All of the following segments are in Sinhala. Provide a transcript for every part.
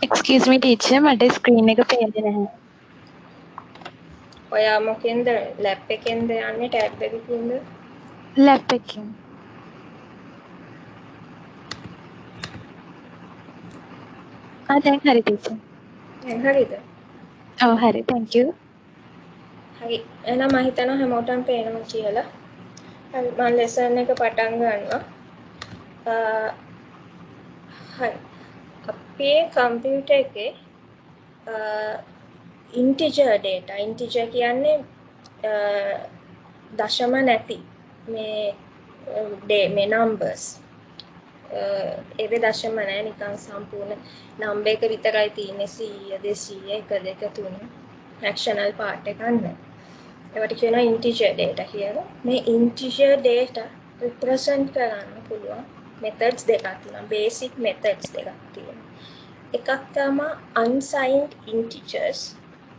Excuse me teacher, මට screen එක පේන්නේ නැහැ. ඔයා මොකෙන්ද ලැප් එකෙන්ද යන්නේ ටැබ් එකකින්ද? Lap එකකින්. දැන් හරි teacher. දැන් හරිද? ඔව් හරි, thank you. හරි. එහෙනම් මම හිතනවා හැමෝටම පේනවා කියලා. හරි මම ලෙසන් එක පටන් ගන්නවා. හරි. අපේ කම්පියුටර් එකේ integer data integer කියන්නේ දශම නැති මේ numbers ඒකේ දශම නැහැ නිකන් සම්පූර්ණ නම්බර් එක විතරයි තියෙන්නේ 100 200 1 2 3 fractional part එකක් නැහැ. ඒවට කියනවා integer data කියලා. මේ integer data represent කරන්න පුළුවන් methods දෙකක් තියෙනවා. basic methods දෙකක් තියෙනවා. එකක් තමයි unsigned integers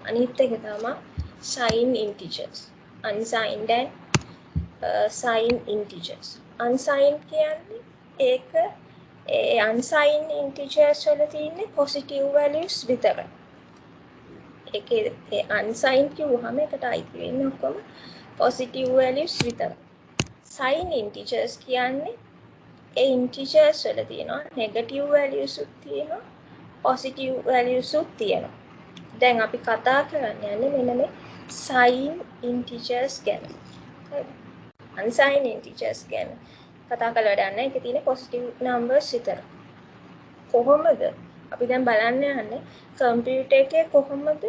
අනිත් එක තමයි signed integers. unsigned and signed integers. unsigned කියන්නේ ඒක unsigned integers වල තියෙන්නේ positive values විතරයි. ඒකේ unsigned කිව්වහම ඒකට අයිති වෙන්නේ ඔක්කොම positive values විතරයි. signed integers කියන්නේ ඒ integers වල තියෙනවා negative values උත් තියෙනවා positive values උත් තියෙනවා. දැන් අපි කතා කරන්නේ මෙන්න මේ signed integers ගැන. unsigned integers ගැන කතා කරලා වැඩක් නැහැ. ඒකේ තියෙන positive numbers විතරයි. කොහොමද අපි දැන් බලන්න යන්නේ කම්පියුටර් එකේ කොහොමද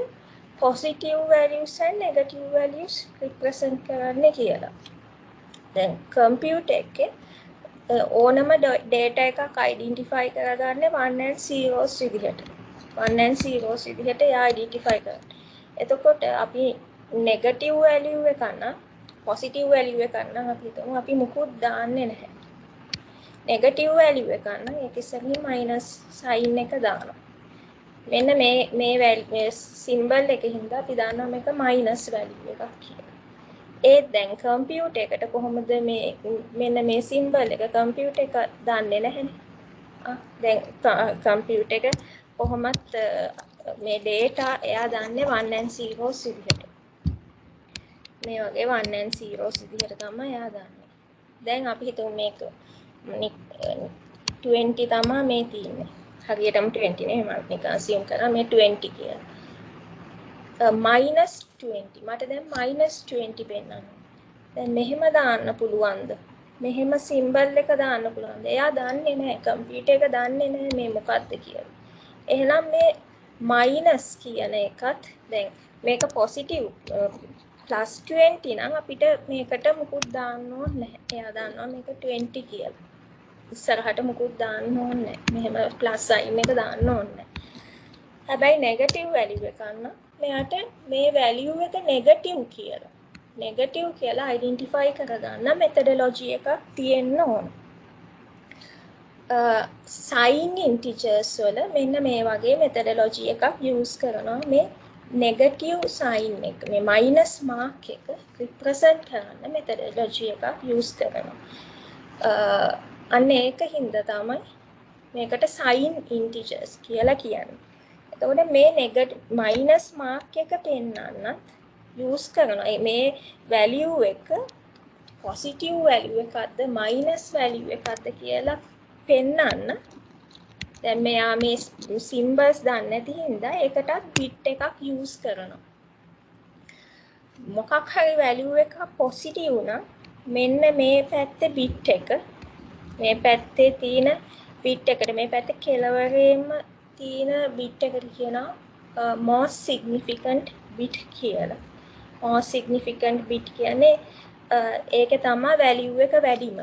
positive values and negative values represent කරන්නේ කියලා. දැන් කම්පියුටර් එකේ ඕනම data එකක් identify කරගන්නේ 1 and 0s විදිහට. 1 and 0s විදිහට එයා identify කරනවා. එතකොට අපි negative value එක නම් positive value එක නම් අපි හිතමු අපි මුකුත් දාන්නේ නැහැ. negative value එක නම් ඒක ඉස්සරහින් minus sign එක දානවා. මෙන්න මේ symbol එකකින්ද අපි දානවා මේක minus value එකක් කියලා. ඒ දැන් කම්පියුටර් එකට කොහොමද මෙන්න මේ symbol එක කම්පියුටර් එක දාන්නේ නැහැනේ. දැන් කම්පියුටර් එක කොහොමත් මේ data එයා දාන්නේ 1 and 0s විදිහට. මේ වගේ 1 and 0s විදිහට තමයි එයා දාන්නේ. දැන් අපි හිතමු මේක 20 තමයි මේ තියෙන්නේ. හරියටම 20 නේ මම නිකන් assume කරා මේ 20 කියලා. -20 මට දැන් -20 පෙන්නන්න. දැන් මෙහෙම දාන්න පුළුවන්ද? මෙහෙම symbol එක දාන්න පුළුවන්ද? එයා දන්නේ නැහැ. කම්පියුටර් එක දන්නේ නැහැ මේ මොකක්ද කියලා. එහෙනම් මේ minus කියන එකත් දැන් මේක positive +20 නම් අපිට මේකට මුකුත් දාන්න ඕනේ නැහැ. එයා දන්නවා මේක 20 කියලා. ඉස්සරහට මුකුත් දාන්න ඕනේ නැහැ. මෙහෙම plus sign එක දාන්න ඕනේ නැහැ. හැබැයි negative value එක ගන්න මෙයාට මේ value එක negative කියලා. negative කියලා identify කරගන්න methodology එකක් තියෙන්න ඕන. sign integers වල මෙන්න මේ වගේ methodology එකක් use කරනවා මේ negative sign එක මේ minus mark එක represent කරන්න methodology එකක් use කරනවා. අන්න ඒක හින්දා තමයි මේකට sign integers කියලා කියන්නේ. එතකොට මේ minus mark එක පෙන්නන්නත් use කරනවා. මේ value එක positive value එකක්ද minus value එකක්ද කියලා පෙන්නන්න. දැන් මෙයා මේ symbols දන්නේ නැති හින්දා ඒකටත් bit එකක් use කරනවා. මොකක් හරි value එකක් positive නම් මෙන්න මේ පැත්තේ bit එක මේ පැත්තේ තියෙන bit එකට මේ පැත්තේ කෙළවරේම තියෙන bit එකට කියනවා most significant bit කියලා. most significant bit කියන්නේ ඒකේ තමයි value එක වැඩිම.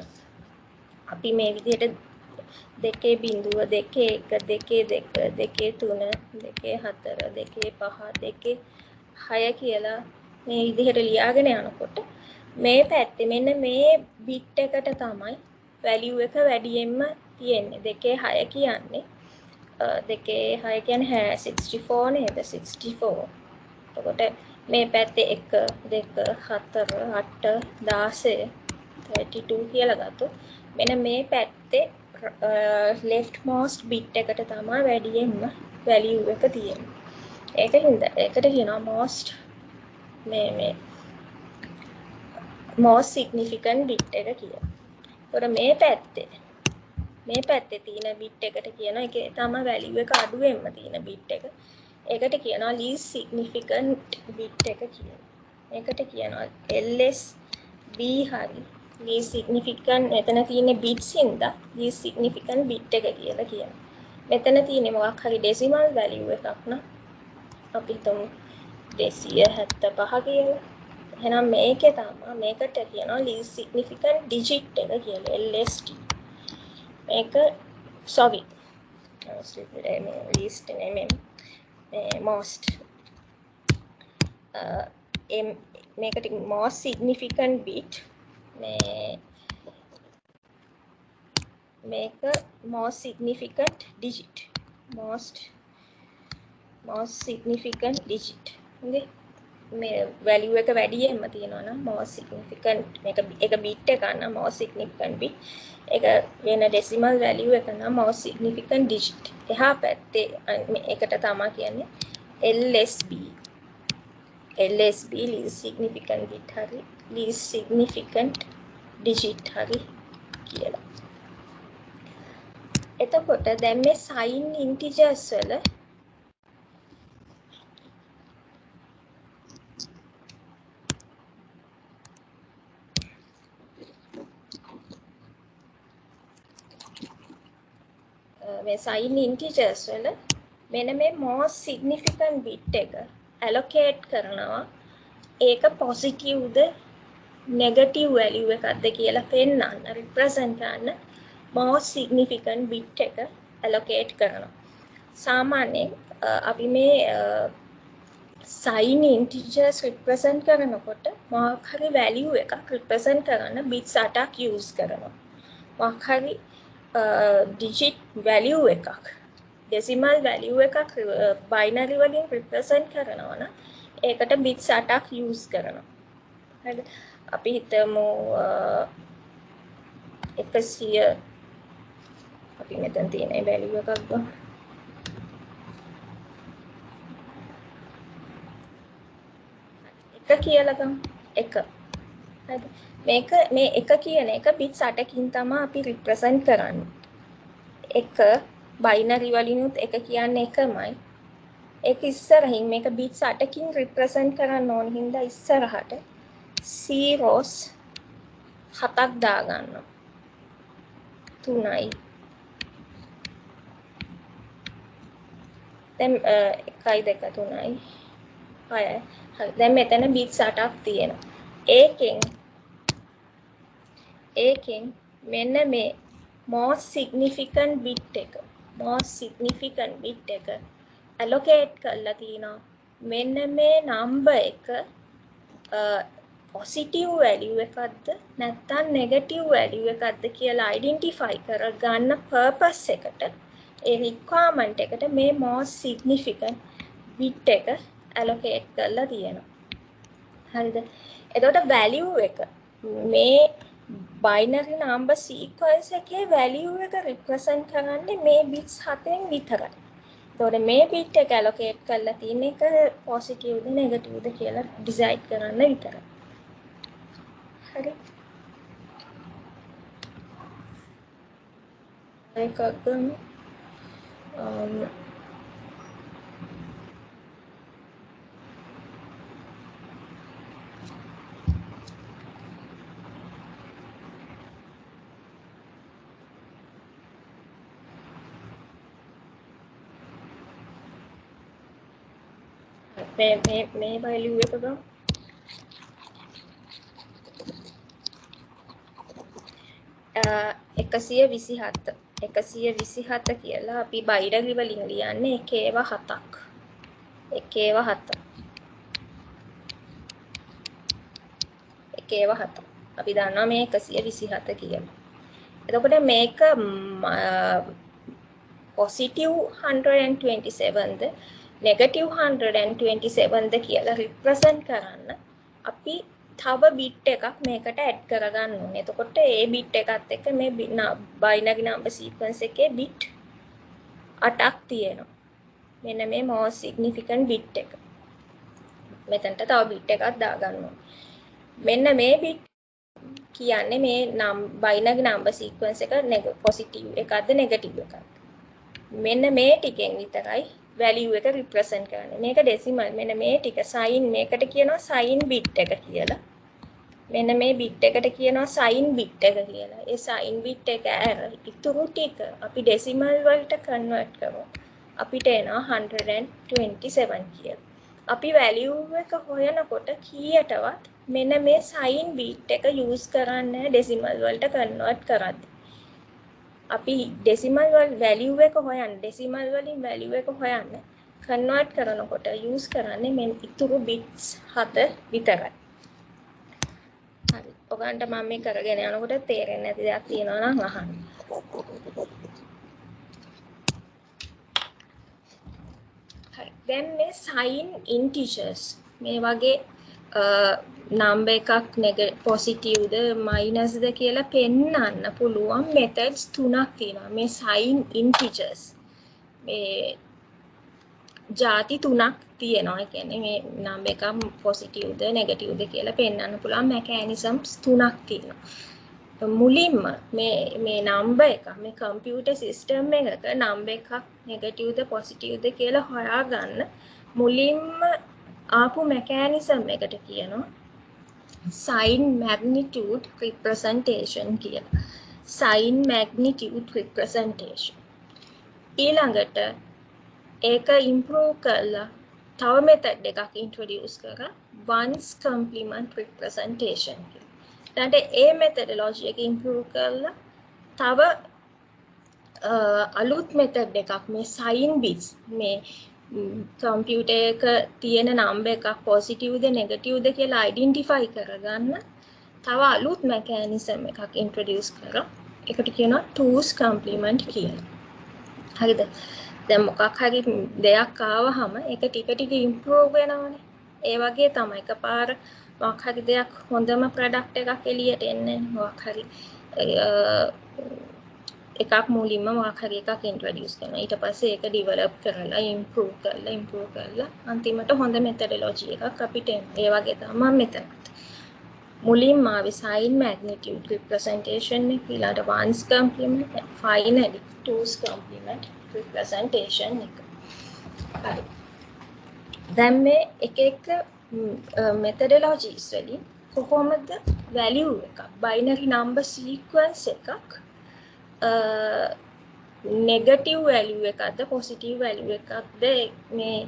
අපි මේ විදිහට 2.0 2.1 2.2 2.3 2.4 2.5 2.6 කියලා මේ විදිහට ලියාගෙන යනකොට මේ පැත්තේ මෙන්න මේ bit එකට තමයි value එක වැඩියෙන්ම තියෙන්නේ. 2.6 කියන්නේ 2.6 කියන්නේ 64 නේද? 64. එතකොට මේ පැත්තේ 1 2 4 8 16 32 කියලා ගත්තොත් මෙන්න මේ පැත්තේ left most bit එකට තමයි වැඩියෙන්ම value එක තියෙන්නේ. ඒකට කියනවා most most significant bit එක කියලා. ඒතකොට මේ පැත්තේ තියෙන bit එකට කියන එකේ තමයි value එක අඩුවෙන්ම තියෙන bit එක. ඒකට කියනවා least significant bit එක කියලා. ඒකට කියනවා LSB හරි least significant මෙතන තියෙන bits ඉඳලා least significant bit එක කියලා කියනවා. මෙතන තියෙන්නේ මොකක් හරි decimal value එකක් නම් අපි හිතමු 275 කියලා. එහෙනම් මේකට කියනවා least significant digit එක කියලා LSD. මේක sorry least නෙමෙයි most මේකට most significant bit මේක most significant digit most significant digit okay මේ value එක වැඩියෙන්ම තියෙනවා නම් most significant මේක bit එක නම් most significant bit ඒක වෙන decimal value එක නම් most significant digit එහා පැත්තේ ඒකට තමයි කියන්නේ LSB least significant bit හරි least significant digit හරි කියලා. එතකොට දැන් මේ sign integers වල මේ sign integers වල මෙන්න මේ most significant bit එක allocate කරනවා ඒක positiveද negative value එකක්ද කියලා පෙන්නන්න represent කරන්න most significant bit එක allocate කරනවා. සාමාන්‍යයෙන් අපි මේ sign integers represent කරනකොට මොකක් හරි value එකක් represent කරන්න bits 8ක් use කරනවා. මොකක් හරි digit value එකක් decimal value එකක් binary වලින් represent කරනවා නම් ඒකට bits 8ක් use කරනවා. හරිද? අපි හිතමු 100 අපි මෙතන තියෙන value එකක් ගමු. එක කියලා ගමු. එක. හරිද? මේ එක කියන එක bits 8කින් තමයි අපි represent කරන්නේ. එක binary වලිනුත් එක කියන්නේ එකමයි. ඒක ඉස්සරහින් මේක bits 8කින් represent කරන්න ඕන හින්දා ඉස්සරහට zeros 7ක් දාගන්නවා. 3යි. දැන් 1 2 3යි 6යි. හරි. දැන් මෙතන bits 8ක් තියෙනවා. ඒකෙන් මෙන්න මේ most significant bit එක allocate කරලා තිනවා මෙන්න මේ number එක positive value එකක්ද නැත්නම් negative value එකක්ද කියලා identify කරගන්න purpose එකට ඒ requirement එකට මේ most significant bit එක allocate කරලා තියෙනවා. හරිද? එතකොට value එක මේ binary number sequence එකේ value එක represent කරන්නේ මේ bits 7න් විතරයි. එතකොට මේ bit එක allocate කරලා තියෙන එක positive ද negative ද කියලා decide කරන්න විතරයි. හරි. එකක් ගමු. මේ value එක ගමු. එකසිය 127 කියලා අපි බයිනරි වලින් ලියන්නේ එකේව 7ක්. එකේව 7. අපි දන්නවා මේ 127 කියලා. එතකොට මේක positive 127ද negative 127ද කියලා represent කරන්න අපි තව බිට් එකක් මේකට ඇඩ් කරගන්න ඕනේ. එතකොට ඒ බිට් එකත් එක්ක මේ බයිනරි නම්බර් සීක්වන්ස් එකේ බිට් 8ක් තියෙනවා. මෙන්න මේ most significant bit එක. මෙතනට තව බිට් එකක් දාගන්න ඕනේ. මෙන්න මේ බිට් කියන්නේ මේ බයිනරි නම්බර් සීක්වන්ස් එක පොසිටිව් එකක්ද නෙගටිව් එකක්ද. මෙන්න මේ ටිකෙන් විතරයි වැලියු එක රිප්‍රසන්ට් කරන්නේ. මේක ඩෙසිමල්. මෙන්න මේ ටික සයින් මේකට කියනවා සයින් බිට් එක කියලා. මෙන්න මේ බිට් එකට කියනවා සයින් බිට් එක කියලා. ඒ සයින් බිට් එක ඇර ඉතුරු ටික අපි ඩෙසිමල් වලට කන්වර්ට් කරමු. අපිට එනවා 127 කියලා. අපි වැලියු එක හොයනකොට කීයටවත් මෙන්න මේ සයින් බිට් එක යූස් කරන්නේ ඩෙසිමල් වලට කන්වර්ට් කරද්දී. අපි ඩෙසිමල් වල වැලියු එක හොයන්න ඩෙසිමල් වලින් වැලියු එක හොයන්න කන්වර්ට් කරනකොට යූස් කරන්නේ මේ ඉතුරු බිට්ස් 7 විතරයි. හරි. ඔයගන්ට මම මේ කරගෙන යනකොට තේරෙන්නේ නැති දෙයක් තියෙනවා නම් අහන්න. හරි. දැන් මේ sign integers මේ වගේ නම්බර් එකක් පොසිටිව්ද මයිනස්ද කියලා පෙන්වන්න පුළුවන් methods තුනක් තියෙනවා. මේ sign integers මේ ಜಾති තුනක් තියෙනවා. ඒ කියන්නේ මේ නම්බර් එකක් පොසිටිව්ද නෙගටිව්ද කියලා පෙන්වන්න පුළුවන් mechanisms තුනක් තියෙනවා. මුලින්ම මේ නම්බර් එක මේ කම්පියුටර් සිස්ටම් එකක නම්බර් එකක් නෙගටිව්ද පොසිටිව්ද කියලා හොයාගන්න මුලින්ම ආපු mechanism එකට කියනවා sign magnitude representation කියලා. sign magnitude representation. ඊළඟට ඒක improve කරලා තව method එකක් introduce කරා ones complement representation කියලා. ඊට ඒ methodology එක improve කරලා තව අලුත් method එකක් මේ sign bits මේ කම්පියුටර් එක තියෙන නම්බර් එකක් පොසිටිව්ද නෙගටිව්ද කියලා අයිඩෙන්ටිෆයි කරගන්න තව අලුත් මෙකැනිසම් එකක් ඉන්ට්‍රොඩියුස් කරා. ඒකට කියනවා twos complement කියලා. හරිද? දැන් මොකක් හරි දෙයක් ආවහම ඒක ටික ටික ඉම්ප්‍රූව් වෙනවනේ. ඒ වගේ තමයි එකපාර මොකක් හරි දෙයක් හොඳම ප්‍රොඩක්ට් එකක් එළියට එන්නේ. මොකක් හරි එකක් මුලින්ම මොකක් හරි එකක් ඉන්ට්‍රොඩියුස් කරනවා. ඊට පස්සේ ඒක ඩිවෙලොප් කරලා ඉම්ප්‍රූව් කරලා අන්තිමට හොඳ මෙතඩොලොජි එකක් අපිට එනවා. ඒ වගේ තමයි මෙතන. මුලින්ම ආවේ sign magnitude representation එක ඊළඟට ones complement finally twos complement representation එක. හරි. දැන් මේ එක methodologies වලින් කොහොමද value එකක් binary number sequence එකක් negative value එකක්ද positive value එකක්ද මේ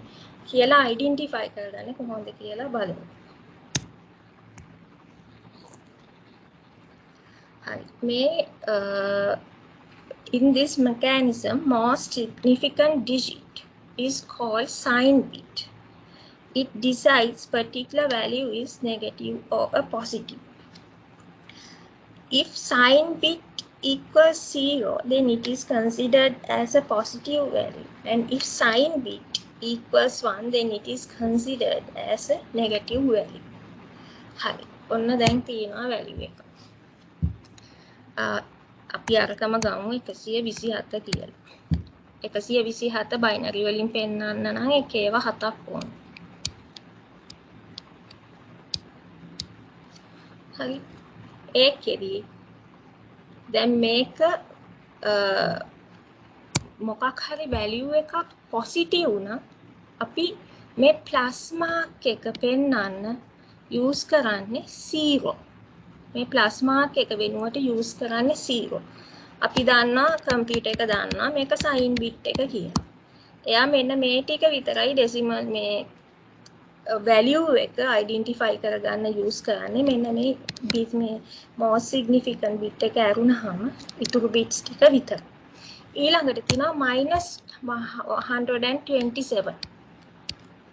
කියලා identify කරගන්නේ කොහොමද කියලා බලමු. හරි. මේ in this mechanism most significant digit is called sign bit. It decides particular value is negative or a positive. If sign bit equals 0, then it is considered as a positive value, and if sign bit equals 1, then it is considered as a negative value. හරි. ඔන්න දැන් තියෙනවා value එක. අපි අරකම ගමු 127 කියලා. 127 බයිනරි වලින් පෙන්නන්න නම් ඒකේව 7ක් ඕන. හරි. ඒකෙදි දැන් මේක මොකක් හරි වැලියු එකක් පොසිටිව් නම් අපි මේ ප්ලස් මාක් එක පෙන්නන්න යූස් කරන්නේ 0. මේ ප්ලස් මාක් එක වෙනුවට යූස් කරන්නේ 0. අපි දන්නවා කම්පියුටර් එක දන්නවා මේක සයින් බිට් එක කියලා. එයා මෙන්න මේ ටික විතරයි ඩෙසිමල් මේ වැලියු එක අයිඩෙන්ටිෆයි කරගන්න යූස් කරන්නේ මෙන්න මේ බිට් මේ most significant bit එක ඇරුණාම ඉතුරු බිට්ස් ටික විතර. ඊළඟට තියෙනවා -127.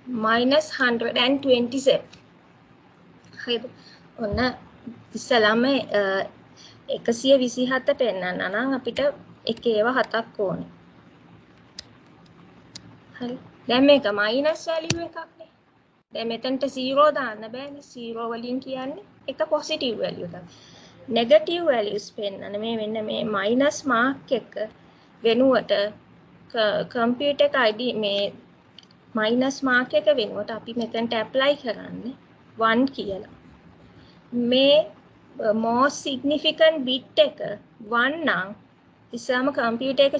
-127. හරිද? ඔන්න ඉස්සලම 127 පෙන්නන්න නම් අපිට එකේව 7ක් ඕනේ. හරි. දැන් මේක මයිනස් වැලියු එකක් නේ. දැන් මෙතනට 0 දාන්න බෑනේ. 0 වලින් කියන්නේ එක පොසිටිව් වැලියු එකක්. නෙගටිව් වැලියුස් පෙන්නන මේ මෙන්න මේ මයිනස් මාක් එක වෙනුවට කම්පියුටර් එක ID මේ මයිනස් මාක් එක වෙනුවට අපි මෙතනට ඇප්ලයි කරන්නේ 1 කියලා. මේ most significant bit එක 1 නම් ඉස්සම කම්පියුටර් එක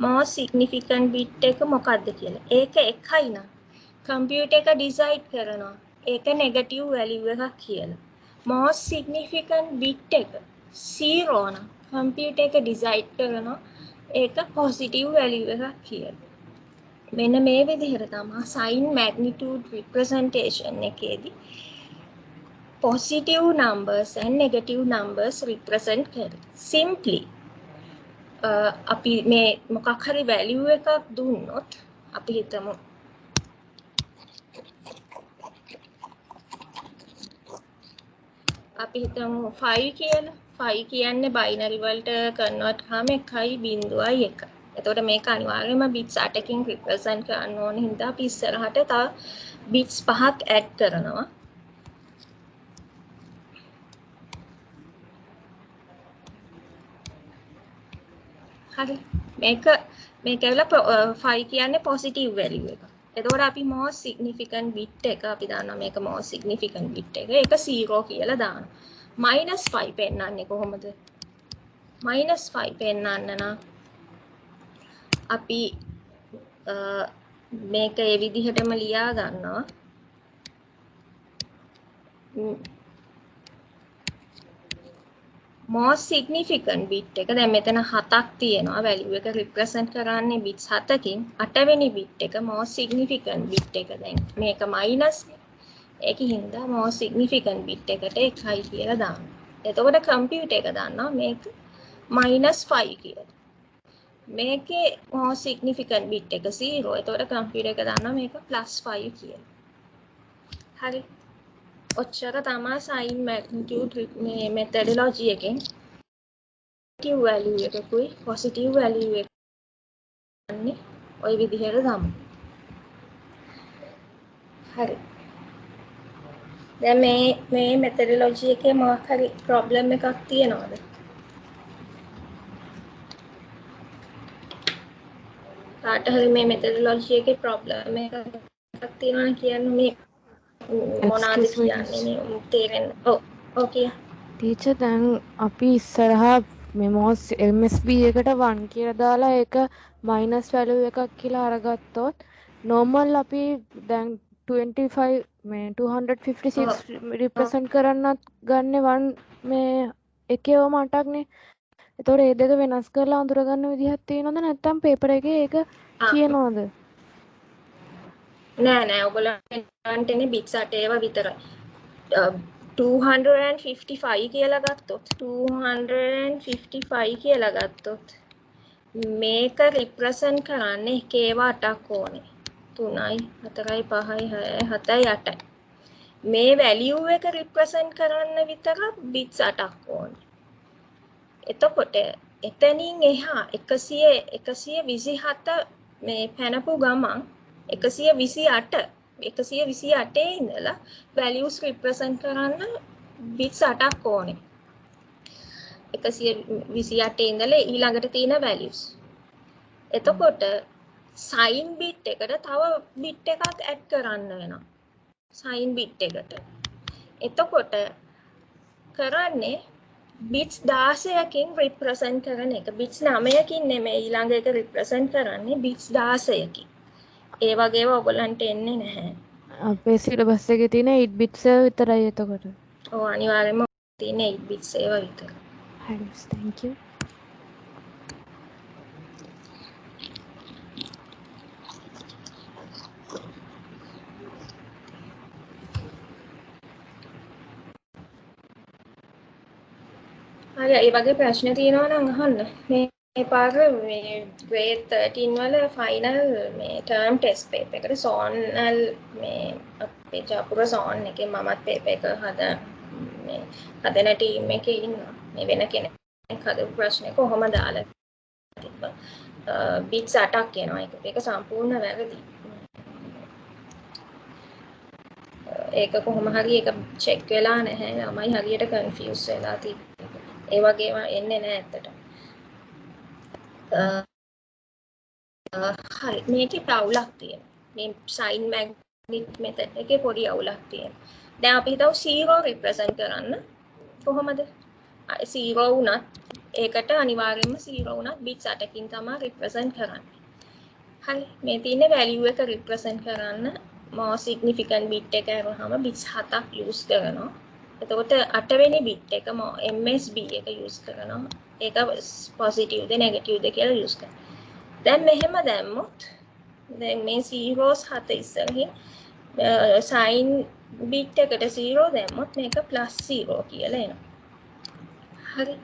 most significant bit එක මොකක්ද කියලා. ඒක එකයි නම් කම්පියුටර් එක ඩිසයිඩ් කරනවා. ඒක නෙගටිව් වැලියු එකක් කියලා. most significant bit එක 0 නම් කම්පියුටර් එක ඩිසයිඩ් කරනවා. ඒක පොසිටිව් වැලියු එකක් කියලා. මෙන්න මේ විදිහට තමයි sign magnitude representation එකේදී positive numbers and negative numbers represent කරනවා. Simply අපි මේ මොකක් හරි value එකක් දුන්නොත් අපි හිතමු අපි හිතමු 5 කියලා. 5 කියන්නේ binary වලට convert කරාම 1.1. එතකොට මේක අනිවාර්යයෙන්ම bits 8කින් represent කරන්න ඕන හින්දා අපි ඉස්සරහට තව bits 5ක් add කරනවා. හරි. මේක ඇවිල්ලා 5 කියන්නේ positive value එක. එතකොට අපි most significant bit එක අපි දානවා මේක most significant bit එක. ඒක 0 කියලා දානවා. -5 පෙන්නන්නේ කොහොමද? -5 පෙන්නන්න නම් අපි මේක ඒ විදිහටම ලියා ගන්නවා. most significant bit එක දැන් මෙතන 7ක් තියෙනවා value එක represent කරන්නේ bits 7කින් 8 වෙනි bit එක most significant bit එක දැන් මේක minus ඒකින්ද most significant bit එකට 1යි කියලා දානවා. එතකොට computer එක දන්නවා මේක -5 කියලා. මේකේ most significant bit එක 0. එතකොට computer එක දන්නවා මේක +5 කියලා. හරි. ඔච්චර තමයි sign magnitude මේ methodology එකෙන් negative value එකකුයි positive value එක ගන්න ওই විදිහට දාමු. හරි. දැන් මේ methodology එකේ මොකක් හරි problem එකක් තියෙනවද? කාට හරි මේ methodology එකේ problem එකක් තියෙනවා කියන්නේ මේ මොනවාද කියන්නේ මේ තේරෙන්නේ. ඔව්. ඕකේ. ටීචර් දැන් අපි ඉස්සරහා මේ MSB එකට 1 කියලා දාලා ඒක මයිනස් වැලියු එකක් කියලා අරගත්තොත් normal අපි දැන් 25 මේ 256 represent කරන්නත් ගන්න 1 මේ එකේම 8ක්නේ. ඒතකොට මේ දෙක වෙනස් කරලා අඳුර ගන්න විදිහක් තියෙනවද නැත්නම් පේපර් එකේ ඒක කියනවද? නෑ ඔයගොල්ලන්ටනේ bits 8 ඒවා විතරයි. 255 කියලා ගත්තොත් 255 කියලා ගත්තොත් මේක රිප්‍රසන්ට් කරන්නේ එකේවා 8ක් ඕනේ. 3යි 4යි 5යි 6යි 7යි 8යි. මේ වැලියු එක රිප්‍රසන්ට් කරන්න විතර bits 8ක් ඕනේ. එතකොට එතනින් එහා 127 මේ පැනපු ගමන් 128 ඉඳලා values represent කරන්න bits 8ක් ඕනේ. 128 ඉඳලා ඊළඟට තියෙන values. එතකොට sign bit එකට තව bit එකක් add කරන්න වෙනවා. sign bit එකට. එතකොට කරන්නේ bits 16කින් represent කරන එක. bits 9කින් නෙමෙයි ඊළඟ එක represent කරන්නේ bits 16කින්. ඒ වගේව ඔයගොල්ලන්ට එන්නේ නැහැ. අපේ සිලබස් එකේ තියෙන 8 bits විතරයි එතකොට. ඔව් අනිවාර්යයෙන්ම තියෙන 8 bits ඒවා විතරයි. හරි thank you. හරි ඒ වගේ ප්‍රශ්න තියෙනවා නම් අහන්න. මේ පාර මේ grade 13 වල final මේ term test paper එකට zonal මේ අපේ ජාපුර zone එකේ මමත් paper එක හදන team එකේ ඉන්නවා. මේ වෙන කෙනෙක් හදපු ප්‍රශ්න කොහොම දාලා තිබ්බා. bits 8ක් එනවා. ඒක සම්පූර්ණ වැරදි. ඒක කොහොම හරි ඒක චෙක් වෙලා නැහැ. ළමයි හරියට කන්ෆියුස් වෙලා තිබ්බේ. ඒ වගේම එන්නේ නැහැ ඇත්තට. හරි මේකේ අවුලක් තියෙනවා. මේ සයින් මැග්නටික් මෙතඩ් එකේ පොඩි අවුලක් තියෙනවා. දැන් අපි හිතමු 0 රිප්‍රසන්ට් කරන්න. කොහොමද? 0 වුණත් ඒකට අනිවාර්යයෙන්ම 0 වුණත් බිට්ස් 8කින් තමයි රිප්‍රසන්ට් කරන්නේ. හරි මේ තියෙන වැලියු එක රිප්‍රසන්ට් කරන්න more significant bit එක අරවහම bits 7ක් use කරනවා. එතකොට 8 වෙනි bit එක MSB එක use කරනවා. ඒක positive ද negative ද කියලා use කරනවා. දැන් මෙහෙම දැම්මොත් දැන් මේ zeros 7 ඉස්සරහින් sign bit එකට 0 දැම්මොත් මේක +0 කියලා එනවා. හරි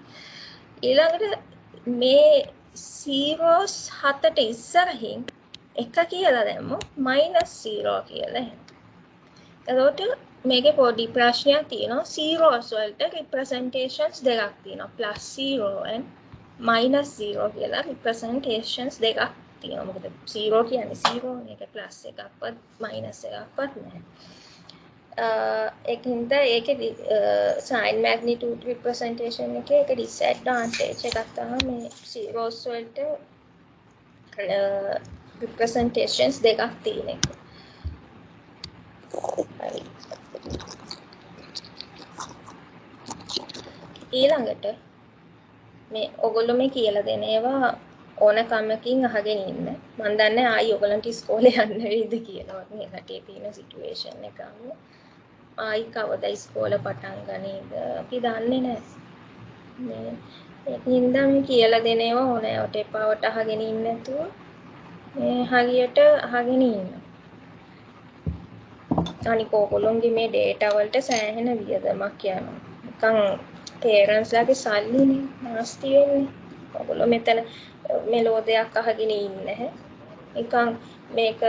ඊළඟට මේ zeros 7ට ඉස්සරහින් එක කියලා දැම්මොත් -0 කියලා එනවා. එතකොට මේකේ පොඩි ප්‍රශ්නයක් තියෙනවා. zeros වලට representations දෙකක් තියෙනවා. +0 and -0 කියලා representations දෙකක් තියෙනවා. මොකද 0 කියන්නේ 0 මේක ප්ලස් එකක්වත් මයිනස් එකක්වත් නැහැ. ඒකින්ද ඒකේ sign magnitude representation එකේ ඒක disadvantage එකක් තමයි මේ zeros වලට representations දෙකක් තියෙන එක. හරි. ඊළඟට මේ ඔයගොල්ලෝ මේ කියලා දෙන ඒවා ඕන කමකින් අහගෙන ඉන්න. මම දන්නේ ආයි ඔයගලන්ට ඉස්කෝලේ යන්න වෙයිද කියලා. මේ රටේ තියෙන සිටුේෂන් එක අනුව ආයි කවදා ඉස්කෝල පටන් ගනීද අපි දන්නේ නැහැ. ඒකින්ද මේ කියලා දෙන ඒවා ඕනෑවට එපාවට අහගෙන ඉන්න නැතුව මේ හරියට අහගෙන ඉන්න. අනික ඔයගොල්ලෝගේ මේ data වලට සෑහෙන වියදමක් යනවා. නිකන් parents ලාගේ සල්ලිනේ නාස්ති වෙන්නේ. ඔයගොල්ලෝ මෙතන මෙලෝ දෙයක් අහගෙන ඉන්නේ නැහැ. නිකන් මේක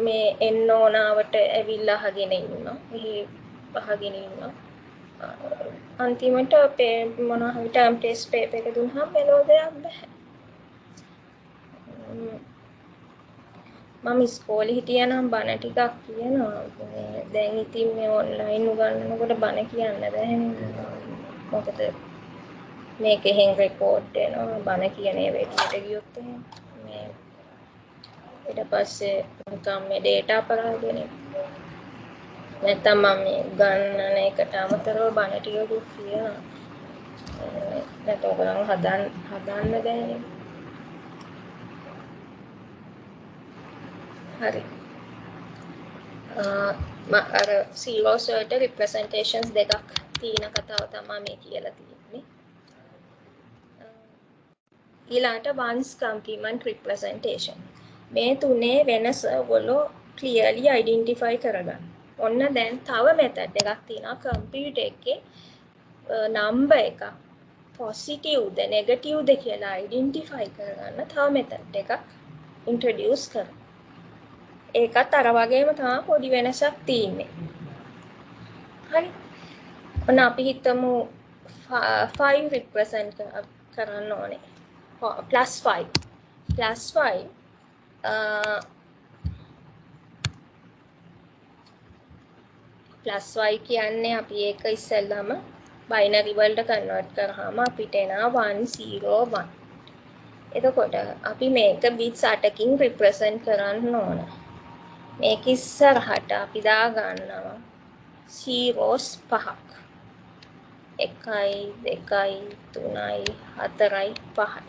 මේ එන්න ඕනාවට ඇවිල්ලා අහගෙන ඉන්නවා. මෙහි අහගෙන ඉන්නවා. අන්තිමට මොනවා හරි ටර්ම් ටෙස්ට් පේපර් එක දුන්නාම මෙලෝ දෙයක් බෑ. මම ඉස්කෝලේ හිටියනම් බණ ටිකක් කියනවා. දැන් ඉතින් මේ ඔන්ලයින් උගන්වනකොට බණ කියන්න බැහැනේ. මොකද මේකෙන් රෙකෝඩ් වෙනවා බණ කියන ඒවා එළියට ගියොත් මේ ඊට පස්සේ නිකම් මේ data අපරාධනේ. නැත්තම් මම මේ ගන්නන එකට අමතරව බණ ටිකකුත් කියනවා. නැත්නම් ඔයගොල්ලෝ හදන්න බෑනේ. හරි. අර zeros වලට representations දෙකක් තියෙන කතාව තමයි මේ කියලා තියෙන්නේ. ඊළඟට ones complement representation. මේ තුනේ වෙනස ඔයගොල්ලෝ clearly identify කරගන්න. ඔන්න දැන් තව method එකක් තියෙනවා computer එකේ number එක positive ද negative ද කියලා identify කරගන්න තව method එකක් introduce කරනවා. ඒකත් අර වගේම තමයි පොඩි වෙනසක් තියෙන්නේ. හරි. ඔන්න අපි හිතමු 5 represent කරන්න ඕනේ. +5. +5 +y කියන්නේ අපි ඒක ඉස්සෙල්ලාම binary වලට convert කරාම අපිට එනවා 101. එතකොට අපි මේක bits 8කින් represent කරන්න ඕන. මේක ඉස්සරහට අපි දා ගන්නවා zeros 5ක්. 1යි 2යි 3යි 4යි 5යි.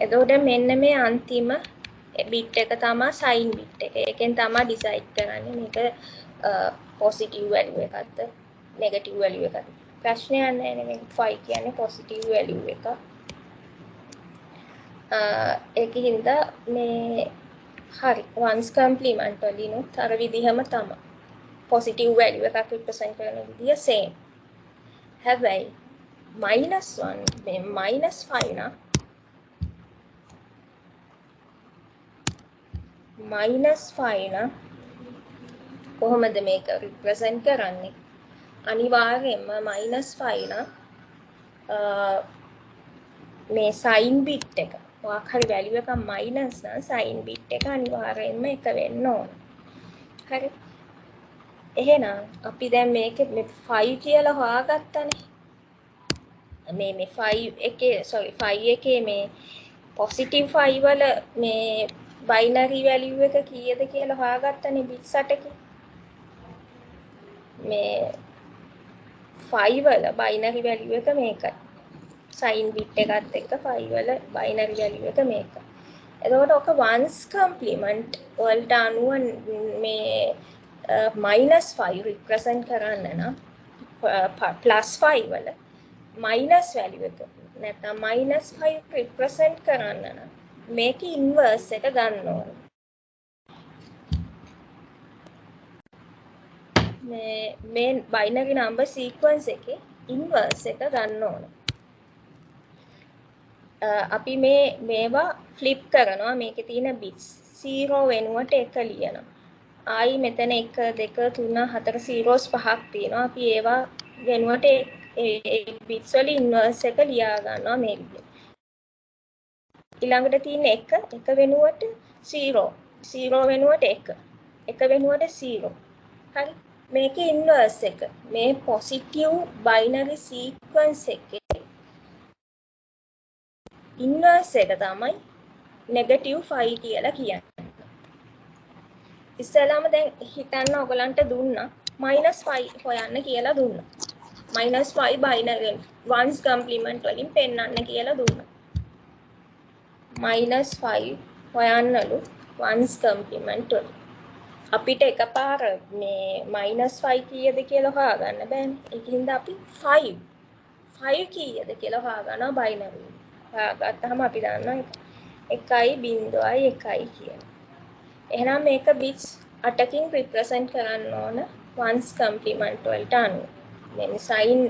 එතකොට මෙන්න මේ අන්තිම bit එක තමයි sign bit එක. ඒකෙන් තමයි decide කරන්නේ මේක positive value එකක්ද negative value එකක්ද. ප්‍රශ්නයක් නැහැ නේ. මේක 5 කියන්නේ positive value එක. ඒකින්ද මේ හරි ones complement වලිනුත් අර විදිහම තමයි positive value එකක් represent කරන විදිය same. හැබැයි -1 මේ -5 නම් -5 නම් කොහොමද මේක represent කරන්නේ? අනිවාර්යයෙන්ම -5 නම් මේ sign bit එක මොකක් හරි value එකක් minus නම් sign bit එක අනිවාර්යයෙන්ම එක වෙන්න ඕන. හරි. එහෙනම් අපි දැන් මේක මේ 5 කියලා හොයාගත්තනේ. මේ 5 එකේ 5 එකේ මේ positive 5 වල මේ binary value එක කීයද කියලා හොයාගත්තනේ bits 8කින්. මේ 5 වල binary value එක මේකයි. sign bit එකත් එක්ක 5 වල binary value එක මේකයි. එතකොට ඔක ones complement වලට අනුව මේ -5 represent කරන්න නම් +5 වල minus value එක නැත්නම් -5 represent කරන්න නම් මේක inverse එක ගන්න ඕනේ. මේ binary number sequence එකේ inverse එක ගන්න ඕනේ. අපි මේවා flip කරනවා. මේකේ තියෙන bits 0 වෙනුවට 1 ලියනවා. ආයි මෙතන 1 2 3 4 zeros 5ක් තියෙනවා. අපි ඒවා වෙනුවට ඒ bits වල inverse එක ලියා ගන්නවා මේ විදිහට. ඊළඟට තියෙන 1 වෙනුවට 0 0 වෙනුවට 1 1 වෙනුවට 0. හරි. මේකේ inverse එක මේ positive binary sequence එකේ inverse එක තමයි -5 කියලා කියන්නේ. ඉස්සෙල්ලාම දැන් හිතන්න ඔයගලන්ට දුන්නා -5 හොයන්න කියලා දුන්නා. -5 binary ones complement වලින් පෙන්වන්න කියලා දුන්නා. -5 හොයන්නලු ones complement වලින්. අපිට එකපාර මේ -5 කීයද කියලා හොයාගන්න බෑනේ. ඒකින්ද අපි 5 කීයද කියලා හොයාගන්නවා binary. හොයාගත්තාම අපි දන්නවා 1.1 කියලා. එහෙනම් මේක bits 8කින් represent කරන්න ඕන ones complement වලට අනුව. මේ sign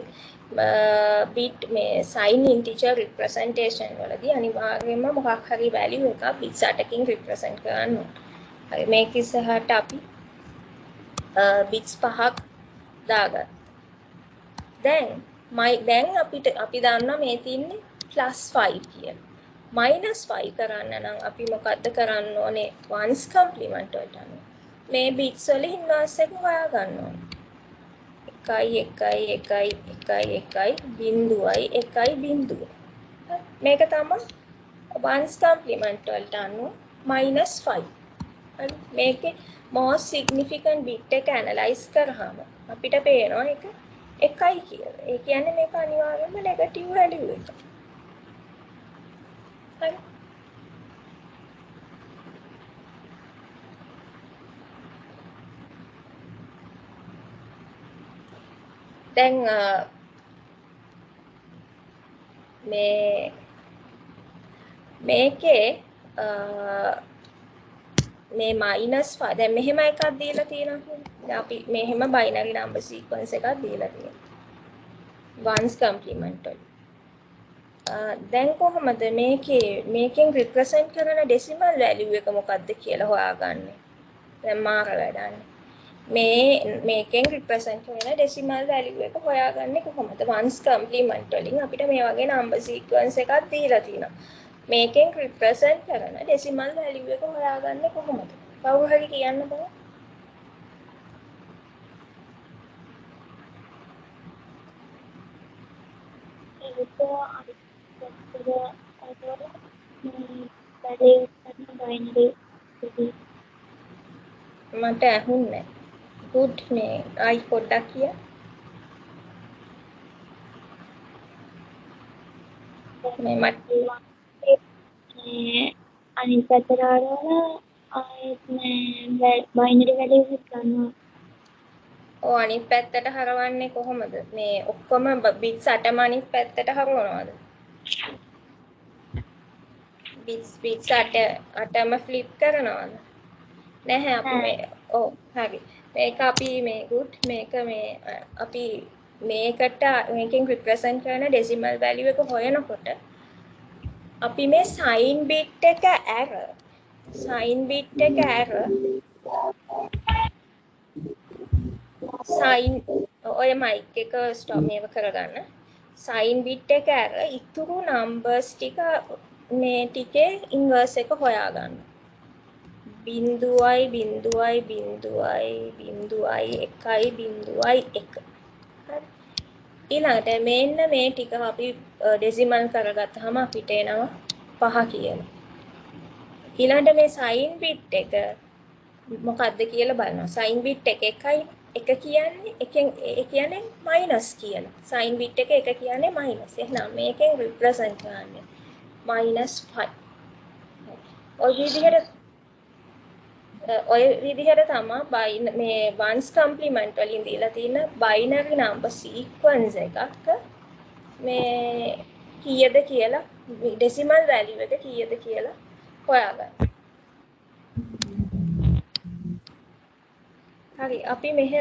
bit මේ sign integer representation වලදී අනිවාර්යයෙන්ම මොකක් හරි value එකක් bits 8කින් represent කරන්න ඕන. හරි මේක ඉස්සරහට අපි bits 5ක් දාගත්තා. දැන් අපි දන්නවා මේ තියෙන්නේ +5 කියලා. -5 කරන්න නම් අපි මොකද්ද කරන්න ඕනේ? ones complement වලට අනුව. මේ bits වල inverse එක හොයා ගන්න ඕනේ. 1 1 1 1 1 0 මේක තමයි ones complement වලට අනුව -5. හරි මේකේ most significant bit එක analyze කරාම අපිට පේනවා ඒක 1යි කියලා. ඒ කියන්නේ මේක අනිවාර්යයෙන්ම negative value එකක්. හරි. දැන් මේකේ මේ -5 දැන් මෙහෙම එකක් දීලා තියෙනවා. දැන් අපි මෙහෙම binary number sequence එකක් දීලා තියෙනවා. ones complement වල. දැන් කොහොමද මේකෙන් represent කරන decimal value එක මොකක්ද කියලා හොයාගන්නේ? දැන් මාර වැඩන්නේ. මේකෙන් represent කරන decimal value එක හොයාගන්නේ කොහොමද? ones complement වලින් අපිට මේ වගේ number sequence එකක් දීලා තියෙනවා. මේකෙන් represent කරන decimal value එක හොයාගන්නේ කොහොමද? කවුරු හරි කියන්න බෑ. මට ඇහුන්නේ. good මේ ආයි පොඩ්ඩක් කිය. මේ මට අනිත් පැත්තට ආවම ආයෙත් මේ බයිනරි වැලියුස් ගන්නවා. ඔව් අනිත් පැත්තට හරවන්නේ කොහොමද? මේ ඔක්කොම bits 8ම අනිත් පැත්තට හරවනවද? bits 8ම flip කරනවද? නැහැ අපි මේ ඔව් හරි. මේක අපි මේ good මේක මේ අපි මේකෙන් represent කරන decimal value එක හොයනකොට අපි මේ sign bit එක error sign ඔය mic එක stop මේව කරගන්න sign bit එක error ඉතුරු numbers ටික මේ ටිකේ inverse එක හොයාගන්න බිඳුවයි බිඳුවයි බිඳුවයි බිඳුවයි එකයි බිඳුවයි එක. හරි. ඊළඟට මෙන්න මේ ටික අපි ඩෙසිමල් කරගත්තාම අපිට එනවා 5 කියලා. ඊළඟට මේ සයින් බිට් එක මොකක්ද කියලා බලනවා. සයින් බිට් එක එකයි. එක කියන්නේ එකෙන් ඒ කියන්නේ මයිනස් කියලා. සයින් බිට් එක එක කියන්නේ මයිනස්. එහෙනම් මේකෙන් රිප්‍රසන්ට් කරන්නේ -5. ඔය විදිහට තමයි මේ වන්ස් කම්ප්ලිමන්ට් වලින් දීලා තියෙන බයිනරි නම්බර් සීක්වන්ස් එකක් මේ කීයද කියලා ඩෙසිමල් වැලියු එක කීයද කියලා හොයාගන්න. හරි අපි මෙහෙ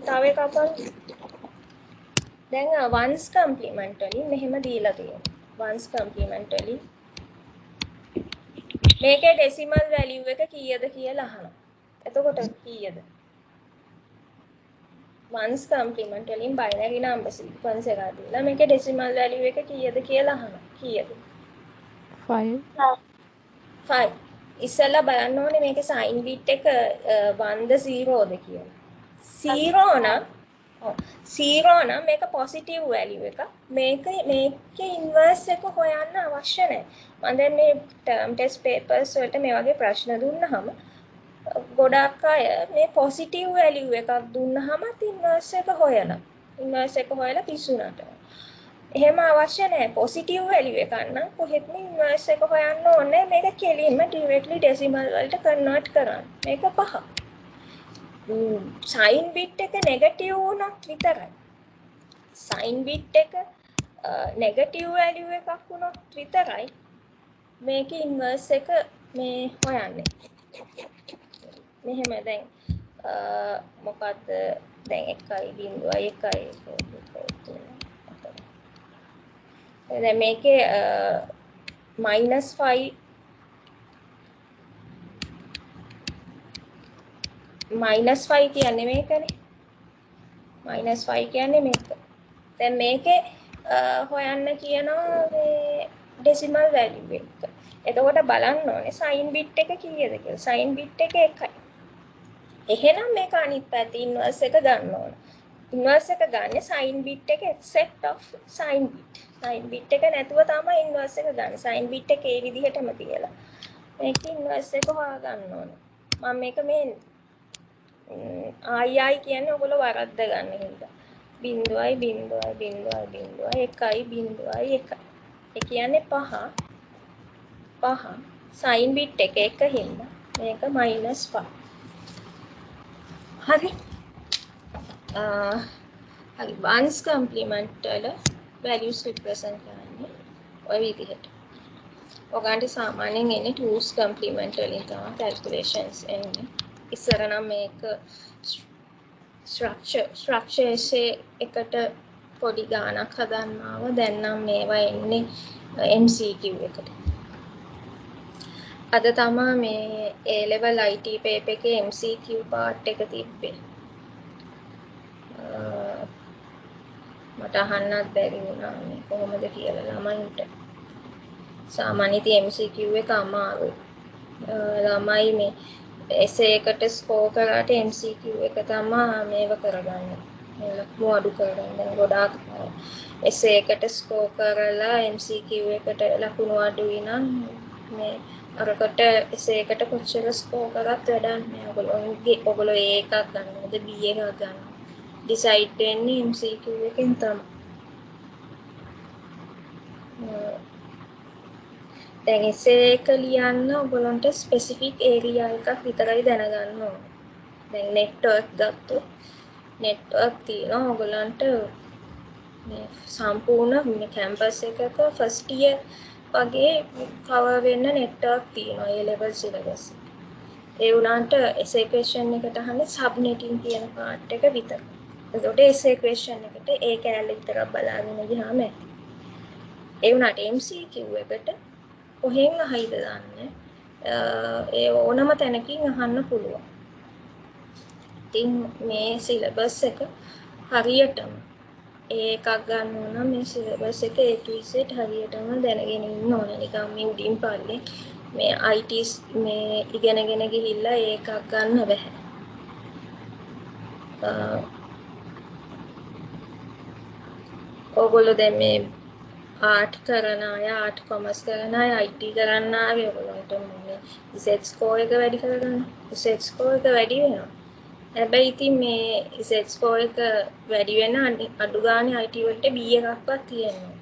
තව එකක් බලමු. දැන් වන්ස් කම්ප්ලිමන්ට් වලින් මෙහෙම දීලා තියෙනවා. වන්ස් කම්ප්ලිමන්ට් වලින් මේකේ ඩෙසිමල් වැලියු එක කීයද කියලා අහනවා. එතකොට කීයද? වන්ස් කම්ප්ලිමන්ට් වලින් බයිනරි නම්බර් සීක්වන්ස් එකක් දීලා මේකේ ඩෙසිමල් වැලියු එක කීයද කියලා අහනවා. කීයද? 5. 5. ඉස්සෙල්ලා බලන්න ඕනේ මේකේ සයින් බිට් එක 1ද 0ද කියලා. 0 නම් 0 නම් මේක පොසිටිව් වැලියු එකක්. මේකේ ඉන්වර්ස් එක හොයන්න අවශ්‍ය නැහැ. මම දැන් මේ ටර්ම් ටෙස්ට් පේපර්ස් වලට මේ වගේ ප්‍රශ්න දුන්නාම ගොඩක් අය මේ පොසිටිව් වැලියු එකක් දුන්නාම ඉන්වර්ස් එක හොයනවා. ඉන්වර්ස් එක හොයලා පිස්සුනට. එහෙම අවශ්‍ය නැහැ. පොසිටිව් වැලියු එකක් නම් කොහෙත්ම ඉන්වර්ස් එක හොයන්න ඕනේ. මේක කෙලින්ම ඩිරෙක්ට්ලි ඩෙසිමල් වලට කන්වර්ට් කරන්න. මේක 5. සයින් බිට් එක නෙගටිව් වුණොත් විතරයි. සයින් බිට් එක නෙගටිව් වැලියු එකක් වුණොත් විතරයි මේකේ ඉන්වර්ස් එක මේ හොයන්නේ. මෙහෙම දැන් මොකද්ද දැන් 1.1 දැන් මේකේ -5 -5 කියන්නේ මේකනේ. -5 කියන්නේ මේක. දැන් මේකේ හොයන්න කියනවා මේ ඩෙසිමල් වැලියු එක. එතකොට බලන්න ඕනේ සයින් බිට් එක කීයද කියලා. සයින් බිට් එක 1යි. එහෙනම් මේක අනිත් පැත්තේ ඉන්වර්ස් එක ගන්න ඕන. ඉන්වර්ස් එක ගන්න සයින් බිට් එක set of sign bit. Sign bit එක නැතුව තමයි ඉන්වර්ස් එක ගන්න. සයින් බිට් එක ඒ විදිහටම තියලා මේක ඉන්වර්ස් එක හොයා ගන්න ඕන. මම මේක මේ ආයි කියන්නේ ඔයගොල්ලෝ වරද්ද ගන්න හින්දා. 0.0.0.1 ඒ කියන්නේ 5 සයින් බිට් එක 1 හින්දා මේක -5. හරි. හරි වන්ස් කම්ප්ලිමන්ට් වල වැලියුස් රිප්‍රසන්ට් කරන්නේ ඔය විදිහට. ඔයගන්ට සාමාන්‍යයෙන් එන්නේ 2's කම්ප්ලිමන්ට් වලින් තමයි කැල්කියුලේෂන්ස් එන්නේ. ඉස්සර නම් මේක ස්ට්‍රක්චර් එකට පොඩි ගාණක් හදන්නව. දැන් නම් මේවා එන්නේ MCQ එකට. අද තමයි මේ A level IT paper එකේ MCQ part එක තිබ්බේ. මට අහන්නත් බැරි වුණා මේ කොහොමද කියලා ළමයින්ට. සාමාන්‍ය ඉතින් MCQ එක අමාරුයි. ළමයි මේ essay එකට ස්කෝර් කරාට MCQ එක තමයි මේව කරගන්නේ. මේ ලකුණු අඩු කරගන්න. දැන් ගොඩාක් essay එකට ස්කෝර් කරලා MCQ එකට ලකුණු අඩුයි නම් මේ අරකට essay එකට කොච්චර ස්කෝර් කරත් වැඩක් නෑ. ඔයගොල්ලෝ A එකක් ගන්නවද B එකක් ගන්නවද? ඩිසයිඩ් වෙන්නේ MCQ එකෙන් තමයි. දැන් essay එක ලියන්න ඔයගොල්ලන්ට ස්පෙસિෆික් ඒරියා එකක් විතරයි දැනගන්න ඕනේ. දැන් නෙට්වර්ක් ගත්තොත් නෙට්වර්ක් තියෙනවා ඔයගොල්ලන්ට මේ සම්පූර්ණ මේ කැම්පස් එකක ෆස්ට් ඉයර් වගේ කවර් වෙන්න නෙට්වර්ක් තියෙනවා ඒ ලෙවල් සිලබස් එක. ඒ වුණාට essay question එකට අහන්නේ සබ්නෙටින් කියන පාර්ට් එක විතරයි. එතකොට essay question එකට ඒ කැලේ විතරක් බලාගෙන ගියාම ඇති. ඒ වුණාට MCQ එකට කොහෙන් අහයිද දන්නේ ඒ ඕනම තැනකින් අහන්න පුළුවන්. ඉතින් මේ සිලබස් එක හරියටම එකක් ගන්න ඕන මේ සිලබස් එක A to Z හරියටම දැනගෙන ඉන්න ඕන. නිකන් මේ උඩින් පල්ලේ මේ ITs මේ ඉගෙනගෙන ගිහිල්ලා ඒකක් ගන්න බෑ. ඕගොල්ලෝ දැන් මේ ආර්ට් කරන අය, ආර්ට් කොමර්ස් කරන අය, IT කරන්න ආවේ ඔයගොල්ලන්ට මේ Z ස්කෝර් එක වැඩි කරගන්න. Z ස්කෝර් එක වැඩි වෙනවා. හැබැයි ඉතින් මේ Z ස්කෝර් එක වැඩි වෙන අඩු ගානේ IT වලට B එකක්වත් තියෙනවා.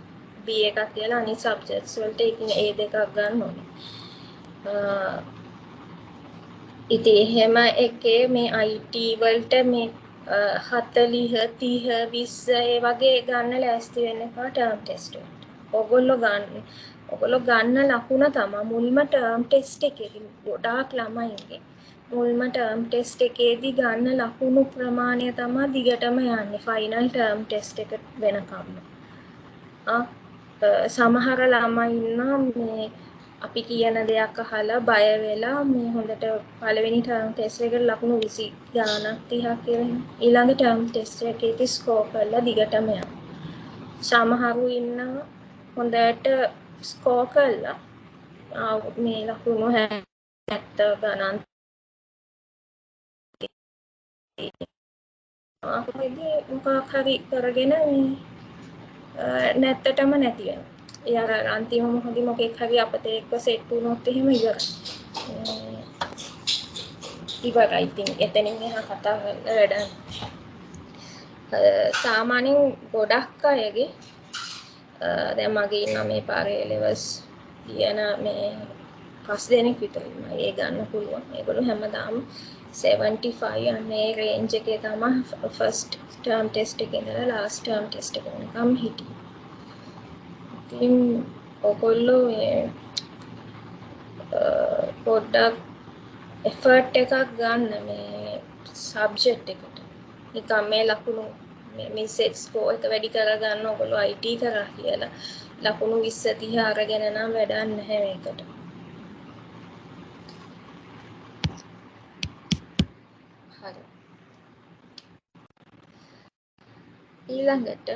B එකක් කියලා අනිත් සබ්ජෙක්ට්ස් වලට ඉතින් A දෙකක් ගන්න ඕනේ. ඉතින් එහෙම එකේ මේ IT වලට මේ 40 30 20 ඒ වගේ ගන්න ලෑස්ති වෙන්න එපා ටර්ම් ටෙස්ට් වලට. ඔයගොල්ලෝ ගන්න ලකුණ තමයි මුල්ම ටර්ම් ටෙස්ට් එකේදී ගොඩාක් ළමයින්ගේ මුල්ම ටර්ම් ටෙස්ට් එකේදී ගන්න ලකුණු ප්‍රමාණය තමයි දිගටම යන්නේ ෆයිනල් ටර්ම් ටෙස්ට් එක වෙනකම්ම. සමහර ළමයි ඉන්නවා මේ අපි කියන දෙයක් අහලා බය වෙලා මේ හොඳට පළවෙනි ටර්ම් ටෙස්ට් එකට ලකුණු 20 ගානක් 30ක් කියලා ඊළඟ ටර්ම් ටෙස්ට් එකේදී ස්කෝර් කරලා දිගටම යනවා. සමහරු ඉන්නවා හොඳට ස්කෝර් කරලා මේ ලකුණු 70 ගණන් මොකක් හරි කරගෙන නැත්තටම නැති වෙනවා. ඒ අර අන්තිම මොහොතේ මොකෙක් හරි අපතේ එක්ක සෙට් වුණොත් එහෙම ඉවරයි. ඉතින් එතනින් එහා කතා කරන්න වැඩක්. සාමාන්‍යයෙන් ගොඩක් අයගේ දැන් මගේ ඉන්න මේ පාරේ ලෙවල්ස් කියන මේ 5 දෙනෙක් විතර ඉන්නවා. ඒ ගන්න පුළුවන්. ඒගොල්ලෝ හැමදාම 75 අනේ රේන්ජ් එකේ තමයි ෆස්ට් ටර්ම් ටෙස්ට් එකේ ඉඳලා ලාස්ට් ටර්ම් ටෙස්ට් එක වෙනකම් හිටියේ. ඉතින් ඔයගොල්ලෝ පොඩ්ඩක් එෆර්ට් එකක් ගන්න මේ සබ්ජෙක්ට් එකට. නිකන් මේ ලකුණු මේ සෙට් ස්කෝර් එක වැඩි කරගන්න ඔයගොල්ලෝ IT කරා කියලා ලකුණු 20 30 අරගෙන නම් වැඩක් නැහැ මේකට. හරි. ඊළඟට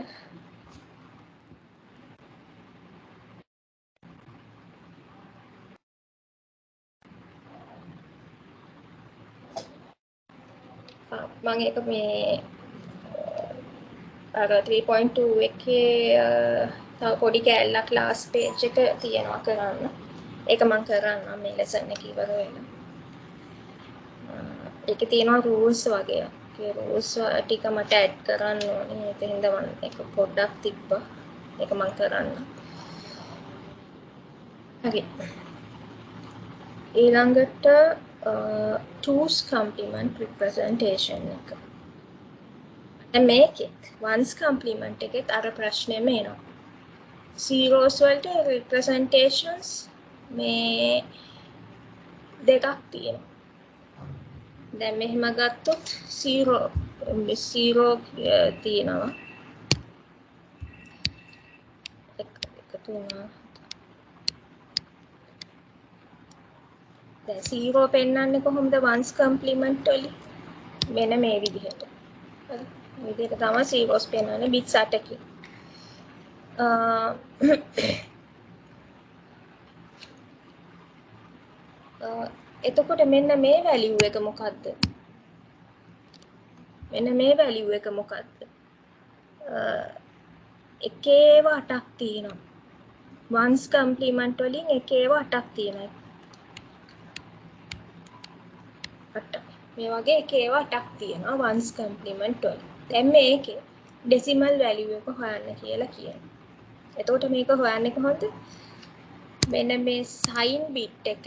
මම එක මේ අර 3.2 එකේ තව පොඩි කැලලක් ලාස්ට් පේජ් එක තියෙනවා කරන්න. ඒක මම කරන්නම් මේ ලෙසන් එක ඉවර වෙලා. ඒකේ තියෙනවා rules වගේ. ඒ rules ටික මට ඇඩ් කරන්න ඕනේ. ඒක හින්දා මම ඒක පොඩ්ඩක් තිබ්බා. ඒක මම කරන්න. හරි. ඊළඟට choose complement representation එක. දැන් මේකෙත් once complement එකෙත් අර ප්‍රශ්නේම එනවා. zeros වලට representations මේ දෙකක් තියෙනවා. දැන් මෙහෙම ගත්තොත් 0 තියෙනවා. එකතු වෙනවා. දැන් 0 පෙන්වන්නේ කොහොමද once complement වලින්? මෙන්න මේ විදිහට. හරි. මේ විදිහට තමයි zeros පෙන්වන්නේ bits 8කින්. එතකොට මෙන්න මේ value එක මොකද්ද? මෙන්න මේ value එක මොකද්ද? එකේව 8ක් තියෙනවා. once complement වලින් එකේව 8ක් තියෙනවා. 8. මේ වගේ එකේව 8ක් තියෙනවා once complement වලින්. දැන් මේකේ decimal value එක හොයන්න කියලා කියනවා. එතකොට මේක හොයන්නේ කොහොමද? මෙන්න මේ sign bit එක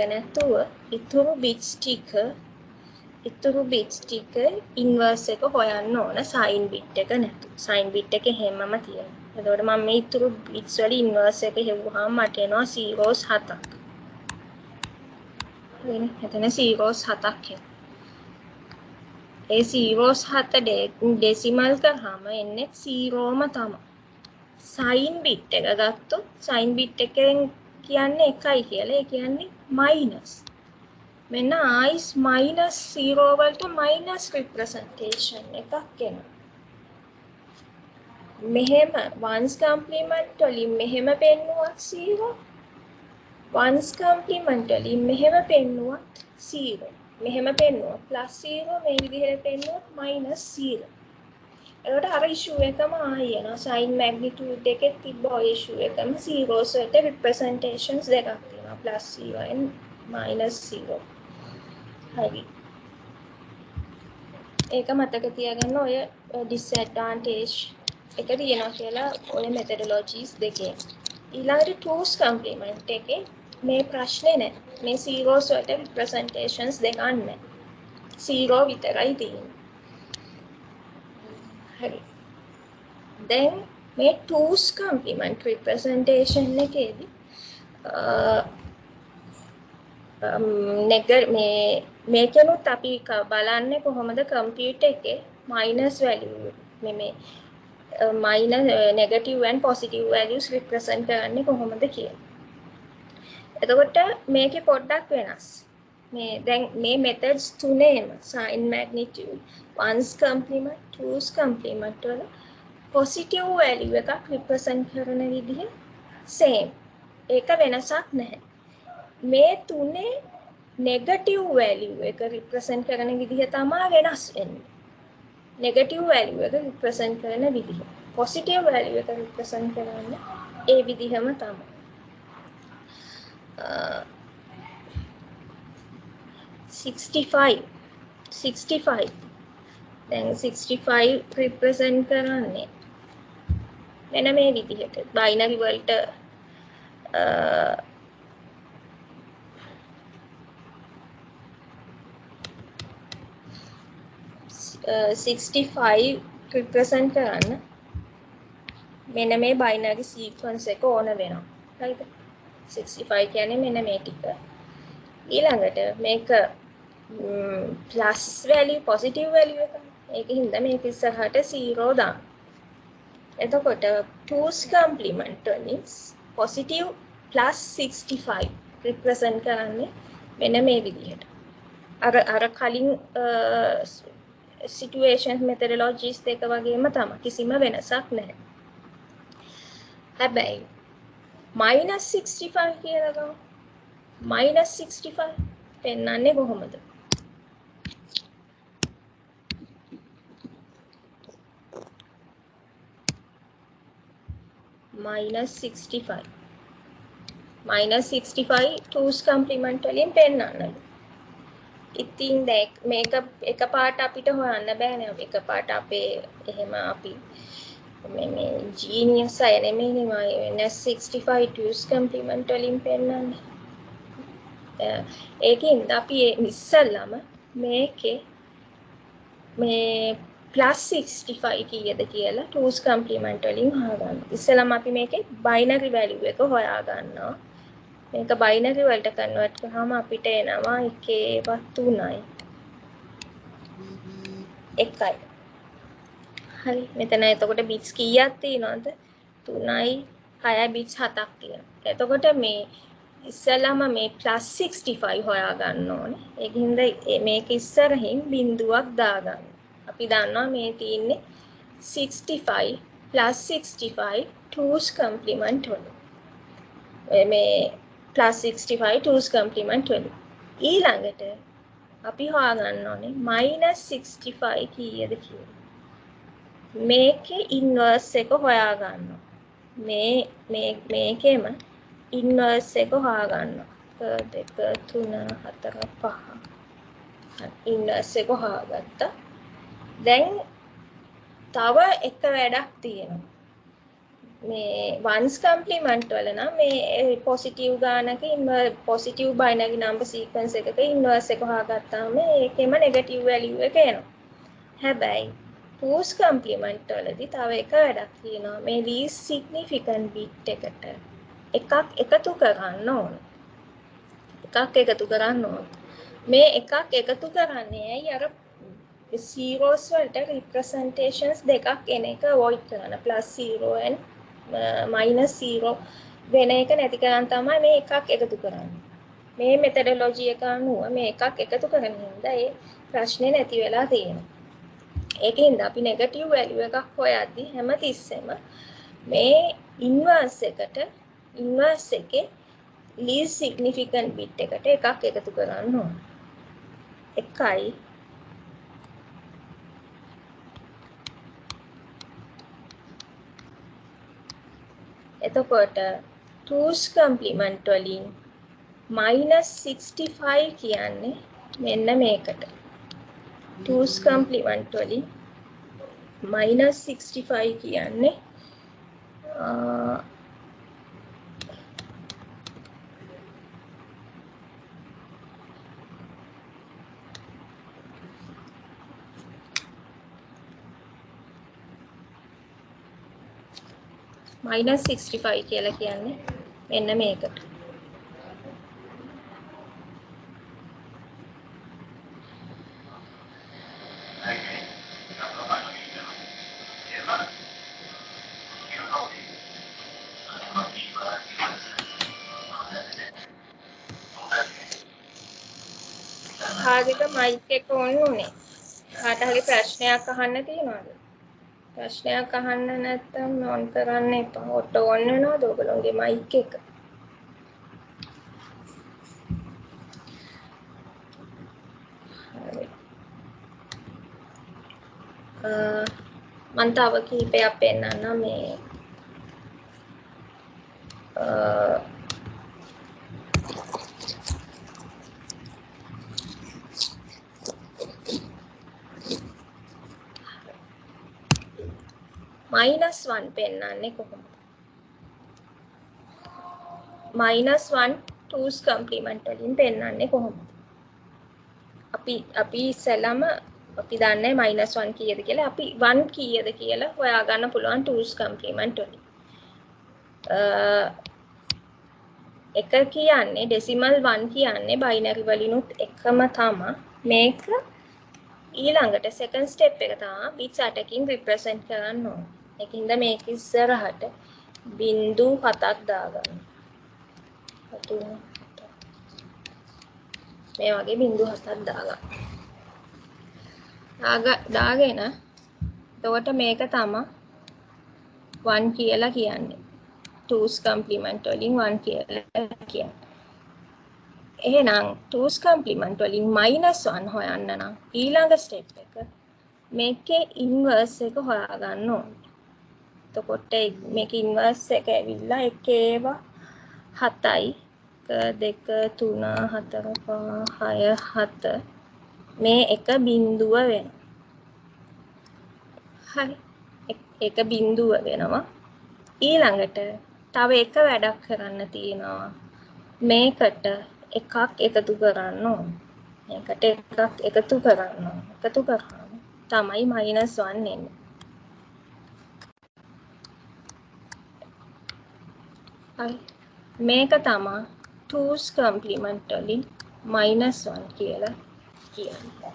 නැතුව ඉතුරු bits ටික inverse එක හොයන්න ඕන sign bit එක නැතුව. sign bit එක හැමම තියෙනවා. එතකොට මම මේ ඉතුරු bits වල inverse එක හෙව්වහම මට එනවා zeros 7ක්. හරිනේ. එතන zeros 7ක් එනවා. ඒ zeros 7 decimal කරාම එන්නේ 0ම තමයි. sign bit එක ගත්තොත් sign bit එකෙන් කියන්නේ 1යි කියලා. ඒ කියන්නේ minus. මෙන්න ආයිස් minus 0 වලට minus representation එකක් එනවා. මෙහෙම once complement වලින් මෙහෙම පෙන්නුවත් 0 ones complement වලින් මෙහෙම පෙන්නුවත් 0 මෙහෙම පෙන්නුවා +0 මේ විදිහට පෙන්නුවත් -0 එතකොට අර ඉෂුව එකම ආයෙ එනවා sin magnitude එකේ තිබ්බ ඔය ඉෂුව එකම zeros වලට representations දෙකක් තියෙනවා +0 and -0 හරි ඒක මතක තියාගන්න ඔය disadvantage එක තියෙනවා කියලා ඔය methodologies දෙකේ ඊළඟට two's complement එකේ මේ ප්‍රශ්නේ නැහැ මේ zeros වලට representations දෙකක් නැහැ 0 විතරයි තියෙන්නේ හරි then මේ two's complement representation එකේදී මේකනොත් අපි බලන්නේ කොහොමද කම්පියුටර් එකේ minus value මේ negative and positive values represent කරන්නේ කොහොමද කියලා. එතකොට මේකේ පොඩ්ඩක් වෙනස්. දැන් මේ methods තුනේම sin magnitude ones complement two's complement වල positive value එකක් represent කරන විදිහ same. ඒක වෙනසක් නැහැ. මේ තුනේ negative value එක represent කරන විදිහ තමයි වෙනස් වෙන්නේ. negative value එක represent කරන විදිහ. positive value එක represent කරන්නේ ඒ විදිහම තමයි. 65 දැන් 65 represent කරන්නේ මෙන්න මේ විදිහට binary වලට 65 represent කරන්න මෙන්න මේ binary sequence එක ඕන වෙනවා. හරිද? 65 කියන්නේ මෙන්න මේ ටික. ඊළඟට මේක plus value positive value එක. ඒකින්ද මේක ඉස්සරහට 0 දාන්න. එතකොට 2's complement වලින් positive plus 65 represent කරන්නේ මෙන්න මේ විදිහට. අර කලින් situation methodologies දෙක වගේම තමයි කිසිම වෙනසක් නැහැ. හැබැයි -65 කියලා ගමු. -65 පෙන්නන්නේ කොහොමද? -65 2's complement වලින් පෙන්නන්නලු. ඉතින් දැන් මේක එකපාරට අපිට හොයන්න බෑනේ. එකපාරට අපේ එහෙම අපි මේ ජීනියස් අය නෙමෙයිනේ -65 2's complement වලින් පෙන්නන්නේ. ඒකින්ද අපි ඉස්සල්ලාම මේකේ මේ +65 කීයද කියලා 2's complement වලින් හොයාගන්න. ඉස්සල්ලාම අපි මේකේ binary value එක හොයාගන්නවා. මේක binary වලට convert කරාම අපිට එනවා 1 3යි. හරි. මෙතන එතකොට bits කීයක් තියෙනවද? 3යි 6යි bits 7ක් තියෙනවා. එතකොට මේ ඉස්සෙල්ලාම මේ +65 හොයාගන්න ඕනේ. ඒකින්ද මේක ඉස්සරහින් බිඳුවක් දාගන්න. අපි දන්නවා මේ තියෙන්නේ 65 +65 2's complement වල. මේ +65 2's complement වල. ඊළඟට අපි හොයාගන්න ඕනේ -65 කීයද කියලා. මේකේ ඉන්වර්ස් එක හොයාගන්නවා. මේකේම ඉන්වර්ස් එක හොයාගන්නවා. 1 2 3 4 5. ඉන්වර්ස් එක හොයාගත්තා. දැන් තව එක වැඩක් තියෙනවා. මේ ones complement වල නම් මේ positive ගානක positive binary number sequence එකක inverse එක හොයාගත්තාම ඒකෙම negative value එක එනවා. හැබැයි 2's complement වලදී තව එක වැඩක් තියෙනවා. මේ least significant bit එකට එකක් එකතු කරන්න ඕන. මේ එකක් එකතු කරන්නේ ඇයි අර zeros වලට representations දෙකක් එන එක avoid කරන්න. +0 and -0 වෙන එක නැති කරන් තමයි මේ එකක් එකතු කරන්නේ. මේ methodology එක අනුව මේ එකක් එකතු කරන හින්දා ඒ ප්‍රශ්නේ නැති වෙලා තියෙනවා. ඒකින්ද අපි negative value එකක් හොයද්දි හැමතිස්සෙම මේ inverse එකේ least significant bit එකට එකක් එකතු කරන්න ඕන. 1යි එතකොට 2's complement වලින් -65 කියන්නේ මෙන්න මේකට. 2's complement වලින් -65 කියන්නේ -65 කියලා කියන්නේ මෙන්න මේකට. කාගෙක මයික් එක ඔන් උනේ. කාට හරි ප්‍රශ්නයක් අහන්න තියෙනවද? ප්‍රශ්නයක් අහන්න නැත්නම් ඔන් කරන්න එපා. ඔටෝ ඔන් වෙනවද ඔයගොල්ලෝගේ මයික් එක? හරි. මම තව කීපයක් පෙන්නන්නම් මේ -1 පෙන්නන්නේ කොහොමද? -1 2's complement වලින් පෙන්නන්නේ කොහොමද? අපි ඉස්සෙල්ලාම අපි දන්නේ -1 කීයද කියලා. අපි 1 කීයද කියලා හොයාගන්න පුළුවන් 2's complement වලින්. එක කියන්නේ decimal 1 කියන්නේ binary වලිනුත් එකම තමයි. මේක ඊළඟට second step එක තමයි bits 8කින් represent කරන්න ඕන. ඒකින්ද මේක ඉස්සරහට 0.7ක් දාගන්න. මේ වගේ 0.7ක් දාගන්න. දාගෙන එතකොට මේක තමයි 1 කියලා කියන්නේ. 2's complement වලින් 1 කියලා කියන්නේ. එහෙනම් 2's complement වලින් -1 හොයන්න නම් ඊළඟ ස්ටෙප් එක මේකේ ඉන්වර්ස් එක හොයාගන්න ඕනේ. එතකොට මේකේ ඉන්වර්ස් එක ඇවිල්ලා 1 ඒවා 7යි 1 2 3 4 5 6 7 මේ එක බිඳුව වෙනවා. හරි. එක බිඳුව වෙනවා. ඊළඟට තව එක වැඩක් කරන්න තියෙනවා. මේකට එකක් එකතු කරන්න ඕන. මේකට එකක් එකතු කරන්න ඕන. එකතු කරාම තමයි -1 එන්නේ. හරි. මේක තමයි 2's complement වලින් -1 කියලා කියන්නේ.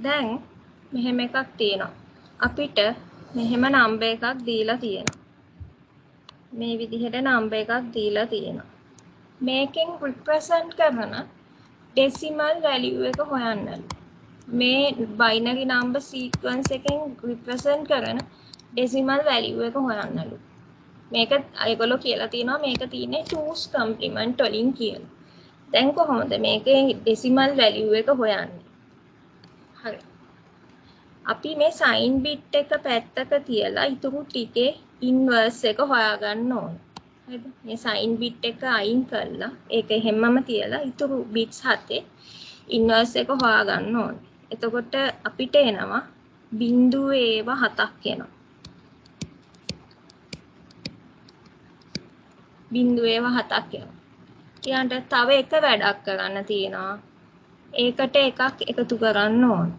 දැන් මෙහෙම එකක් තියෙනවා. අපිට මෙහෙම නම්බර් එකක් දීලා තියෙනවා. මේ විදිහට නම්බර් එකක් දීලා තියෙනවා. මේකෙන් represent කරන decimal value එක හොයන්නලු. මේ binary number sequence එකෙන් represent කරන decimal value එක හොයන්නලු. මේක අයගොල්ලෝ කියලා තියෙනවා මේක තියෙන්නේ 2's complement වලින් කියලා. දැන් කොහොමද මේකේ decimal value එක හොයන්නේ? හරි. අපි මේ සයින් බිට් එක පැත්තක තියලා ඉතුරු ටිකේ ඉන්වර්ස් එක හොයාගන්න ඕන. හරිද? මේ සයින් බිට් එක අයින් කරලා ඒක හැමම තියලා ඉතුරු බිට්ස් හතේ ඉන්වර්ස් එක හොයාගන්න ඕන. එතකොට අපිට එනවා 0.7ක් එනවා. 0.7ක් එනවා. ඊළඟට තව එක වැඩක් කරන්න තියෙනවා. ඒකට එකක් එකතු කරන්න ඕන.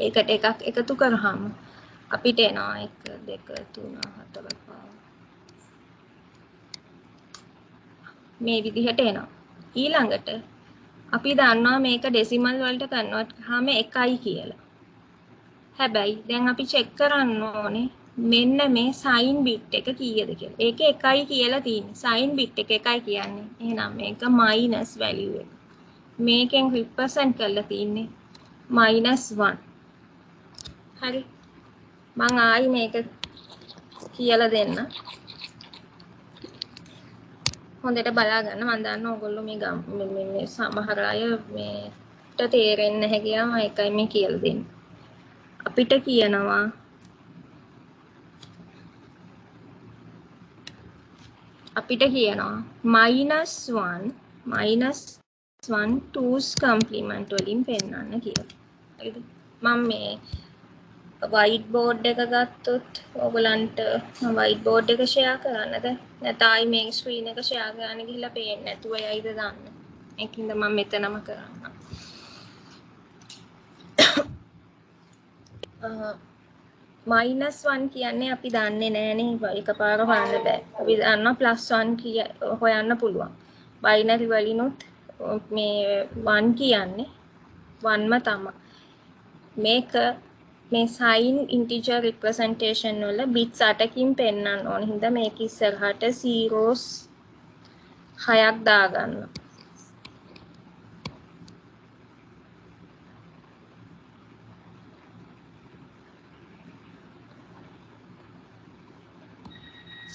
ඒකට එකක් එකතු කරාම අපිට එනවා 1 2 3 4 5 මේ විදිහට එනවා. ඊළඟට අපි දන්නවා මේක ඩෙසිමල් වලට කන්වර්ට් කරාම 1යි කියලා. හැබැයි දැන් අපි චෙක් කරන්න ඕනේ මෙන්න මේ සයින් බිට් එක කීයද කියලා. ඒකේ 1යි කියලා තියෙන්නේ. සයින් බිට් එක 1යි කියන්නේ. එහෙනම් මේක මයිනස් වැලියු එක. මේකෙන් රිප්‍රසන්ට් කරලා තියෙන්නේ -1. හරි. මම ආයි මේක කියලා දෙන්න. හොඳට බලා ගන්න. මම දන්නවා ඔයගොල්ලෝ මේ සමහර අය මේට තේරෙන්නේ නැහැ කියලා මම එකයි මේ කියලා දෙන්නේ. අපිට කියනවා -1 2's කම්ප්ලිමන්ට් වලින් පෙන්නන්න කියලා. හරිද? මම මේ white board එක ගත්තොත් ඔයගලන්ට මම white board එක share කරන්නද? නැත්නම් ආයි මේ screen එක share කරන්න ගිහිල්ලා පේන්නේ නැතුව යයිද දන්න. ඒකින්ද මම මෙතනම කරන්නම්. -1 කියන්නේ අපි දන්නේ නැහනේ එකපාර හොයන්න බෑ. අපි දන්නවා +1 හොයන්න පුළුවන්. බයිනරි වලිනුත් මේ 1 කියන්නේ 1ම තමයි. මේක මේ සයින් ඉන්ටිජර් රිප්‍රසන්ටේෂන් වල බිට්ස් 8කින් පෙන්නන්න ඕන හින්දා මේක ඉස්සරහට zeros 6ක් දාගන්න.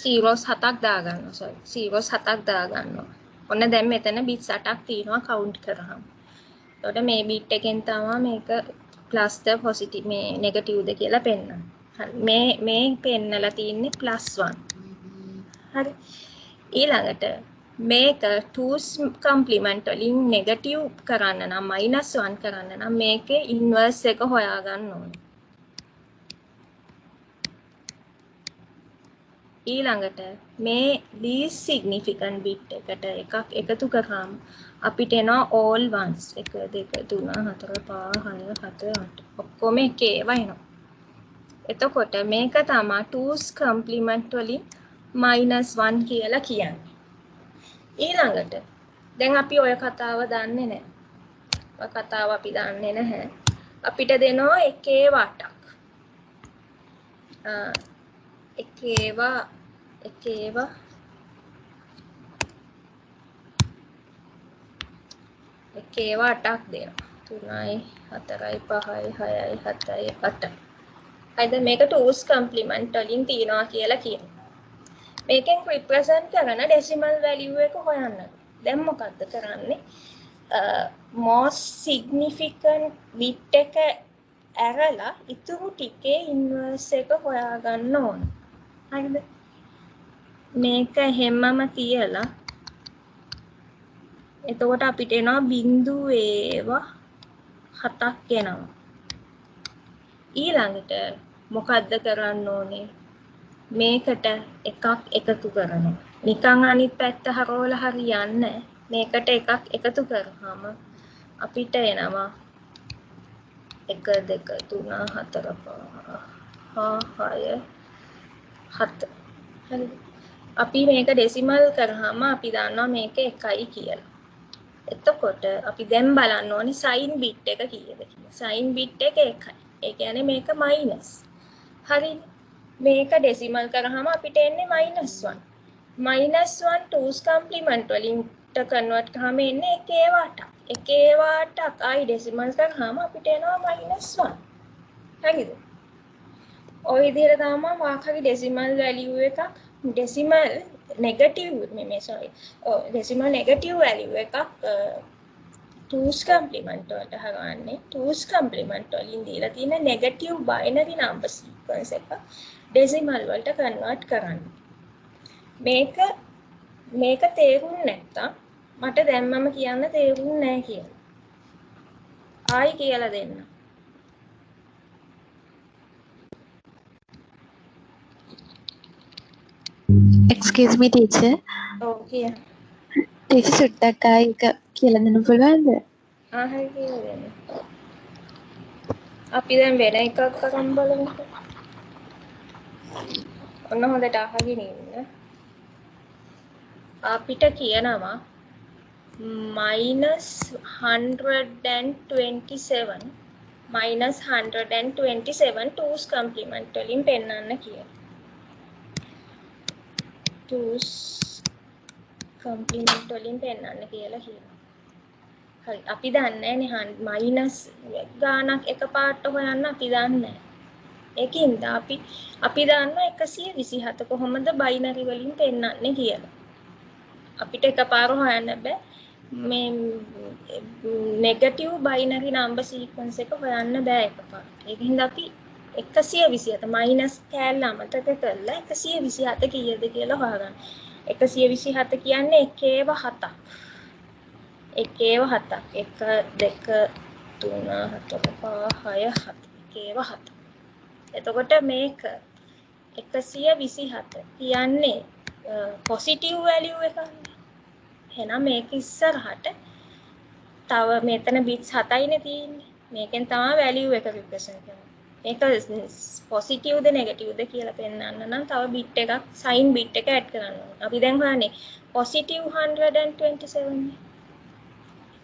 zeros 7ක් දාගන්න. zeros 7ක් දාගන්න. ඔන්න දැන් මෙතන බිට්ස් 8ක් තියෙනවා කවුන්ට් කරාම. එතකොට මේ බිට් එකෙන් තමයි මේක ප්ලස්ද පොසිටිව් මේ නෙගටිව්ද කියලා පෙන්නන්න. හරි. මේ පෙන්නලා තියෙන්නේ +1. හරි. ඊළඟට මේක 2's කම්ප්ලිමන්ට් වලින් නෙගටිව් කරන්න නම් -1 කරන්න නම් මේකේ ඉන්වර්ස් එක හොයාගන්න ඕනේ. ඊළඟට මේ least significant bit එකට එකක් එකතු කරාම අපිට එනවා all ones 1 2 3 4 5 6 7 8 ඔක්කොම එක ඒවා එනවා. එතකොට මේක තමයි 2's complement වලින් -1 කියලා කියන්නේ. ඊළඟට දැන් අපි ඔය කතාව දන්නේ නැහැ. ඔය කතාව අපි දන්නේ නැහැ. අපිට දෙනවා එක ඒවා 8ක්. එක ඒවා 8ක් දෙනවා. 3යි 4යි 5යි 6යි 7යි 8යි. හරිද? මේක 2's complement වලින් තියනවා කියලා කියනවා. මේකෙන් represent කරන decimal value එක හොයන්න. දැන් මොකද්ද කරන්නේ? most significant bit එක ඇරලා ඉතුරු ටිකේ inverse එක හොයාගන්න ඕන. හරිද? මේක හැමම තියලා එතකොට අපිට එනවා 0.7ක් එනවා. ඊළඟට මොකද්ද කරන්න ඕනේ? මේකට එකක් එකතු කරනවා. නිකන් අනිත් පැත්ත හරවලා හරියන්නේ නැහැ. මේකට එකක් එකතු කරාම අපිට එනවා 1 2 3 4 5 6 7. හරි. අපි මේක ඩෙසිමල් කරාම අපි දන්නවා මේක 1යි කියලා. එතකොට අපි දැන් බලන්න ඕනේ සයින් බිට් එක කීයද කියලා. සයින් බිට් එක 1යි. ඒ කියන්නේ මේක මයිනස්. හරි. මේක ඩෙසිමල් කරාම අපිට එන්නේ -1. -1 2's complement වලින් කන්වර්ට් කරාම එන්නේ එක ඒවා 8ක්. එක ඒවා 8ක් ආයි ඩෙසිමල් කරාම අපිට එනවා -1. හරිද? ඔය විදිහට තමයි මොකක් හරි ඩෙසිමල් වැලියු එකක් ඩෙසිමල් නෙගටිව් මේ sorry. ඩෙසිමල් නෙගටිව් වැලියු එකක් 2's complement වලට හරවන්නේ 2's complement වලින් දීලා තියෙන negative binary number sequence එක decimal වලට convert කරන්න. මේක තේරුන්නේ නැත්තම් මට දැම්මම කියන්න තේරුන්නේ නැහැ කියලා. ආයි කියලා දෙන්න. Excuse me teacher. ඔව් කියන්න. teacher සුට්ටක් ආයි එක කියලා දෙන්න පුළුවන්ද? හරි කියලා දෙන්න. අපි දැන් වෙන එකක් කරන් බලමුකෝ. ඔන්න හොඳට අහගෙන ඉන්න. අපිට කියනවා -127 2's complement වලින් පෙන්නන්න කියලා. 2's complement වලින් පෙන්නන්න කියලා කියනවා. හරි අපි දන්නේ නැහැ මයිනස් ගානක් එකපාරට හොයන්න අපි දන්නේ නැහැ. ඒකින්ද අපි දන්නවා 127 කොහොමද බයිනරි වලින් පෙන්නන්නේ කියලා. අපිට එකපාර හොයන්න බෑ. මේ නෙගටිව් බයිනරි නම්බර් සීක්වන්ස් එක හොයන්න බෑ එකපාරට. ඒකින්ද අපි 127 මයිනස් කෑල්ල අමතක කරලා 127 කීයද කියලා හොයාගන්න. 127 කියන්නේ 1/7ක්. 1/7ක්. 1 2 3 4 5 6 7 1/7. එතකොට මේක 127 කියන්නේ පොසිටිව් වැලියු එකක්. එහෙනම් මේක ඉස්සරහට තව මෙතන බිට්ස් 7යිනේ තියෙන්නේ. මේකෙන් තමයි වැලියු එක රිප්‍රසන්ට් කරන්නේ. මේක පොසිටිව්ද නෙගටිව්ද කියලා පෙන්වන්න නම් තව බිට් එකක් සයින් බිට් එක ඇඩ් කරන්න ඕනේ. අපි දැන් හොයන්නේ පොසිටිව් 127 නේ.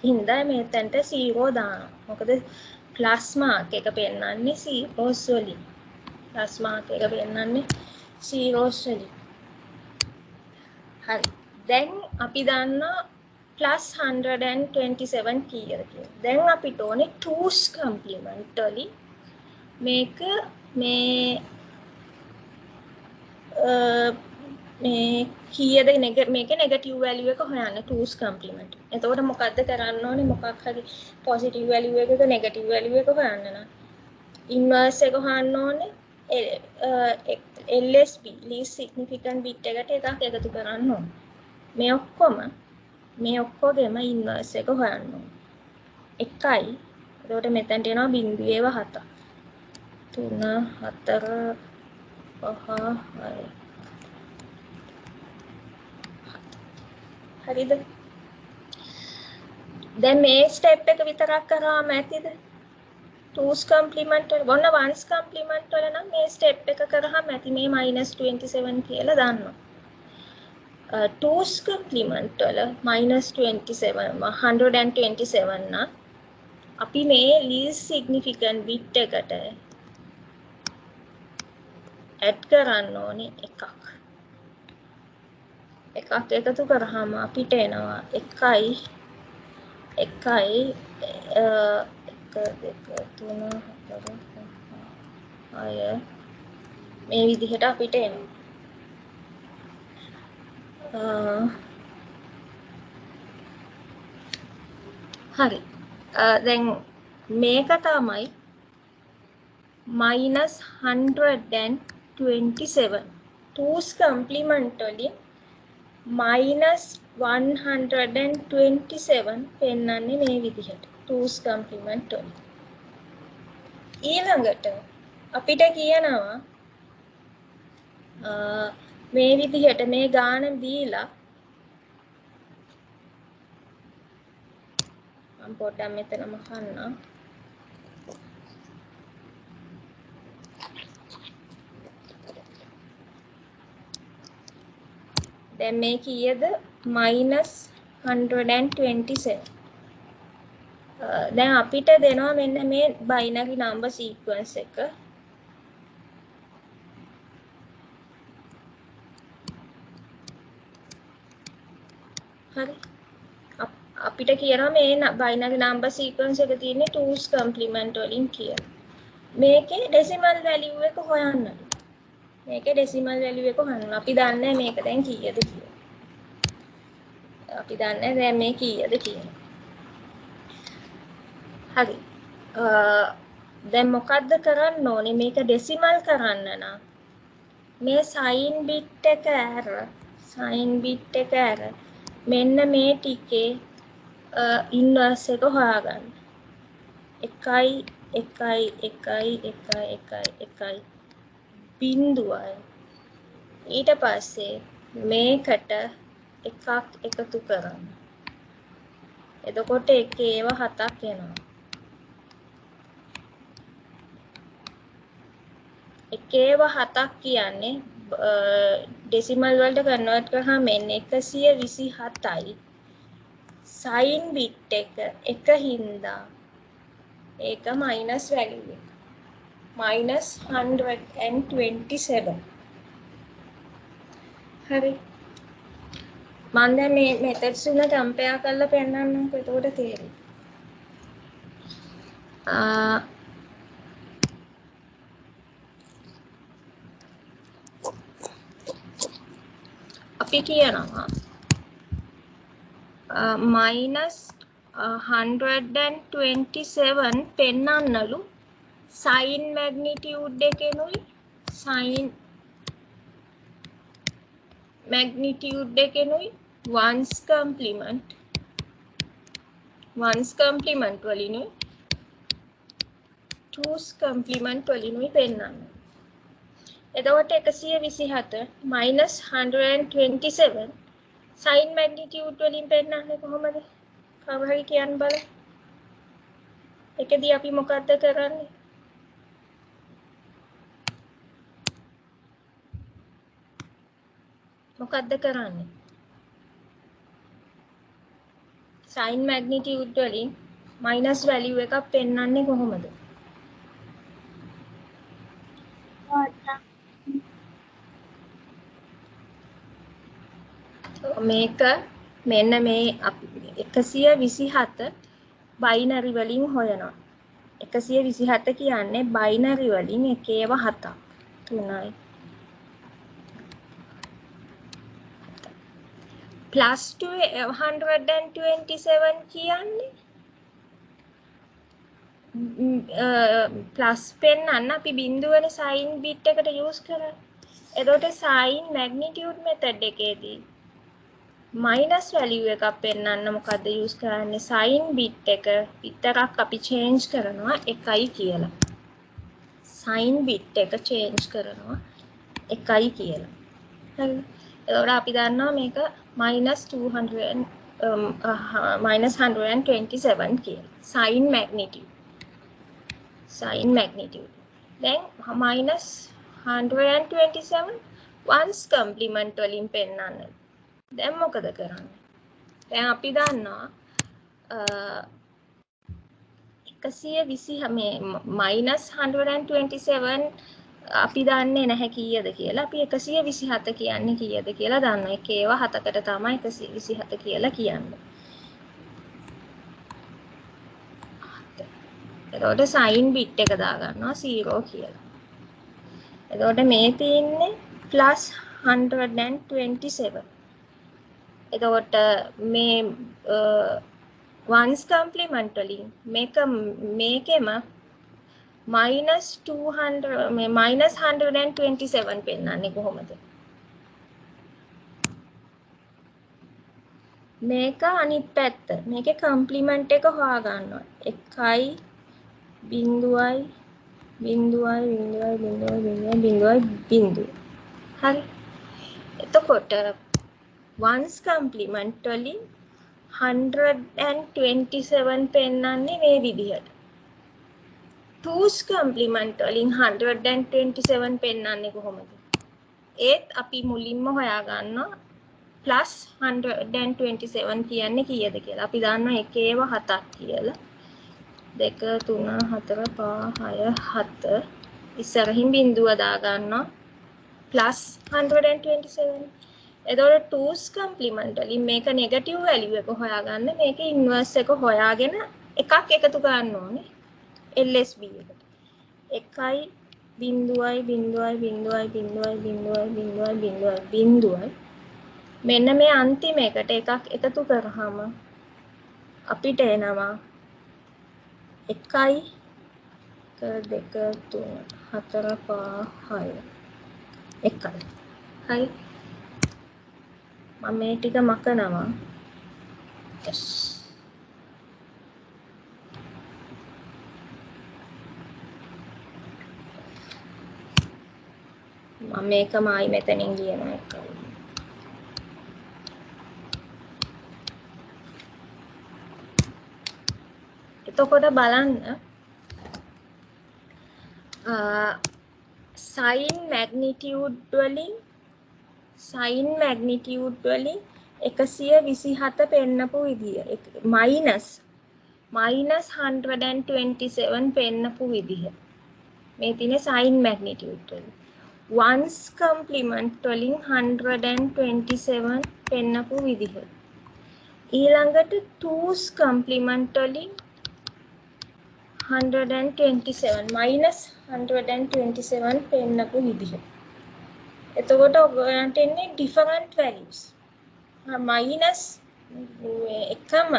හින්දා මෙතනට 0 දානවා. මොකද ප්ලස් මාක් එක පෙන්වන්නේ zeros වලින්. ප්ලස් මාක් එක පෙන්වන්නේ zeros වලින්. හරි. දැන් අපි දන්නා plus 127 කීයද කියලා. දැන් අපිට ඕනේ 2's complement වලින් මේක මේ කීයද මේක නෙගටිව් වැලියු එක හොයන්න 2's complement. එතකොට මොකද්ද කරන්න ඕනේ? මොකක් හරි පොසිටිව් වැලියු එකක නෙගටිව් වැලියු එක හොයන්න නම් ඉන්වර්ස් එක හොයන්න ඕනේ. LSB least significant bit එකට එකක් එකතු කරන්න ඕනේ. මේ ඔක්කොගෙම ඉන්වර්ස් එක හොයන්න ඕනේ. 1යි. එතකොට මෙතනට එනවා 0.7. 3 4 5 6 හරිද? දැන් මේ ස්ටෙප් එක විතරක් කරාම ඇතිද? 2's complement වල ඔන්න 1's complement වල නම් මේ ස්ටෙප් එක කරාම ඇති මේ -27 කියලා දන්නවා. 2's complement වල -27 127 නම් අපි මේ least significant bit එකට add කරන්න ඕනේ එකක්. එකක් එකතු කරාම අපිට එනවා 1යි 1යි 1 2 3 4 5 මේ විදිහට අපිට එනවා. හරි. දැන් මේක තමයි -127 2's complement වලින් -127 පෙන්නන්නේ මේ විදිහට 2's complement වලින්. ඊළඟට අපිට කියනවා මේ විදිහට මේ ගාන දීලා මම පොඩ්ඩක් මෙතනම කන්නම්. දැන් මේ කීයද? -127. දැන් අපිට දෙනවා මෙන්න මේ බයිනරි නම්බර් සීක්වන්ස් එක. හරි. අපිට කියනවා මේ බයිනරි නම්බර් සීක්වන්ස් එක තියෙන්නේ 2's complement වලින් කියලා. මේකේ ඩෙසිමල් වැලියු එක හොයන්න. මේකේ ඩෙසිමල් වැලියු එක හොයන්න. අපි දන්නේ මේක දැන් කීයද කියලා. අපි දන්නේ දැන් මේ කීයද කියලා. හරි. දැන් මොකද්ද කරන්න ඕනේ? මේක ඩෙසිමල් කරන්න නම් මේ සයින් බිට් එක ඇර මෙන්න මේ ටිකේ ඉන්වර්ස් එක හොයාගන්න. 1 බිංදුවයි. ඊට පස්සේ මේකට එකක් එකතු කරන්න. එතකොට එකේව 7ක් එනවා. එකේව 7ක් කියන්නේ ඩෙසිමල් වලට කන්වර්ට් කරාම එන්නේ 127යි. සයින් බිට් එක හින්දා ඒක මයිනස් වැලියු එක. -127. හරි. මම දැන් මේ මෙතඩ්ස් තුන කම්පෙයාර් කරලා පෙන්නන්නම්කෝ. එතකොට තේරෙයි. අපි කියනවා -127 පෙන්නන්නලු සයින් මැග්නිටියුඩ් එකෙනුයි වන්ස් කම්ප්ලිමන්ට් වලිනුයි ටූස් කම්ප්ලිමන්ට් වලිනුයි පෙන්නන්න. එතකොට 127 -127 සයින් මැග්නිටියුඩ් වලින් පෙන්නන්නේ කොහොමද? කවුරු හරි කියන්න බලන්න. එකදී අපි මොකද්ද කරන්නේ? සයින් මැග්නිටියුඩ් වලින් මයිනස් වැලියු එකක් පෙන්නන්නේ කොහොමද? මේක මෙන්න මේ 127 බයිනරි වලින් හොයනවා. 127 කියන්නේ බයිනරි වලින් එකේව 7ක්. 3යි. plus 127 කියන්නේ ප්ලස් පෙන්නන්න අපි බිංදුවනේ සයින් බිට් එකට යූස් කරන්නේ. එතකොට සයින් මැග්නිටියුඩ් මෙතඩ් එකේදී මයිනස් වැලියු එකක් පෙන්නන්න මොකද්ද යූස් කරන්නේ? සයින් බිට් එක විතරක් අපි චේන්ජ් කරනවා 1යි කියලා. සයින් බිට් එක චේන්ජ් කරනවා 1යි කියලා. හරි. එතකොට අපි දන්නවා මේක -127 කියලා. Sign magnitude. දැන් -127 වන්ස් කම්ප්ලිමන්ට් වලින් පෙන්නන්න. දැන් මොකද කරන්නේ? දැන් අපි දන්නවා 120 මේ -127 අපි දන්නේ නැහැ කීයද කියලා. අපි 127 කියන්නේ කීයද කියලා දන්නවා. ඒකේව 7කට තමයි 127 කියලා කියන්නේ. එතකොට සයින් බිට් එක දාගන්නවා 0 කියලා. එතකොට මේ තියෙන්නේ +127. එතකොට මේ වන්ස් කම්ප්ලිමන්ට් වලින් මේකෙම -127 පෙන්නන්නේ කොහොමද? මේක අනිත් පැත්ත. මේකේ කම්ප්ලිමන්ට් එක හොයාගන්නවා. 1යි බිංදුවයි. හරි. එතකොට වන්ස් කම්ප්ලිමන්ට් වලින් 127 පෙන්නන්නේ මේ විදිහට. ටූස් කම්ප්ලිමන්ට් වලින් 127 පෙන්නන්නේ කොහොමද? ඒත් අපි මුලින්ම හොයාගන්නවා +127 කියන්නේ කීයද කියලා. අපි දන්නවා එකේව 7ක් කියලා. 2 3 4 5 6 7 ඉස්සරහින් බිංදුව දාගන්නවා +127. එතකොට ටූස් කම්ප්ලිමන්ට් වලින් මේක නෙගටිව් වැලියු එක හොයාගන්න මේක ඉන්වර්ස් එක හොයාගෙන එකක් එකතු කරන්න ඕනේ LSB එකට. 1යි බිංදුවයි මෙන්න මේ අන්තිම එකට එකක් එකතු කරාම අපිට එනවා 1 2 3 4 5 6 1 හරි මම මේ ටික මකනවා yes මම මේකම ආයි මෙතනින් ලියනවා එකයි එතකොට බලන්න sin magnitude වලින් 127 පෙන්නපු විදිය -127 පෙන්නපු විදිය මේ තියෙන sin magnitude වලින් ones complement වලින් 127 පෙන්නපු විදිහ ඊළඟට twos complement වලින් 127 -127 පෙන්නපු විදිහ එතකොට ඔයගොල්ලන්ට එන්නේ different values minus එකම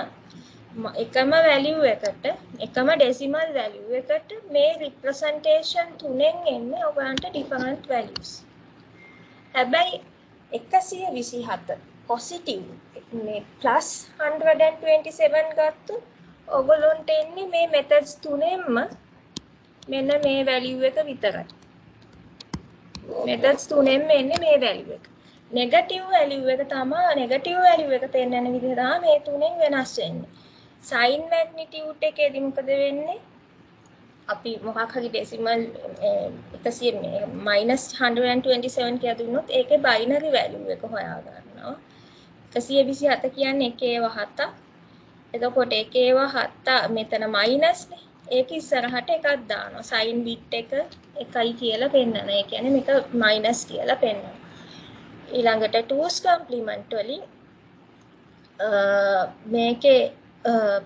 value එකට එකම decimal value එකට මේ representation තුනෙන් එන්නේ ඔයගොල්ලන්ට different values හැබැයි 127 positive මේ plus 127 ගත්තොත් ඔයගොල්ලන්ට එන්නේ මේ methods තුනෙන්ම මෙන්න මේ value එක විතරයි methods තුනෙන්ම එන්නේ මේ value එක negative value එක තමයි negative value එක පෙන්නන විදිහ තමයි මේ තුනෙන් වෙනස් වෙන්නේ sin magnitude එකේදී මොකද වෙන්නේ අපි මොකක් හරි decimal 127 කියලා දුන්නොත් ඒකේ binary value එක හොයා ගන්නවා 127 කියන්නේ 1 එතකොට 1 මෙතන minus නේ ඒක ඉස්සරහට එකක් දානවා sin bit එක 1යි කියලා පෙන්නන. ඒ කියන්නේ මේක minus කියලා පෙන්නනවා. ඊළඟට 2's complement වලින් මේකේ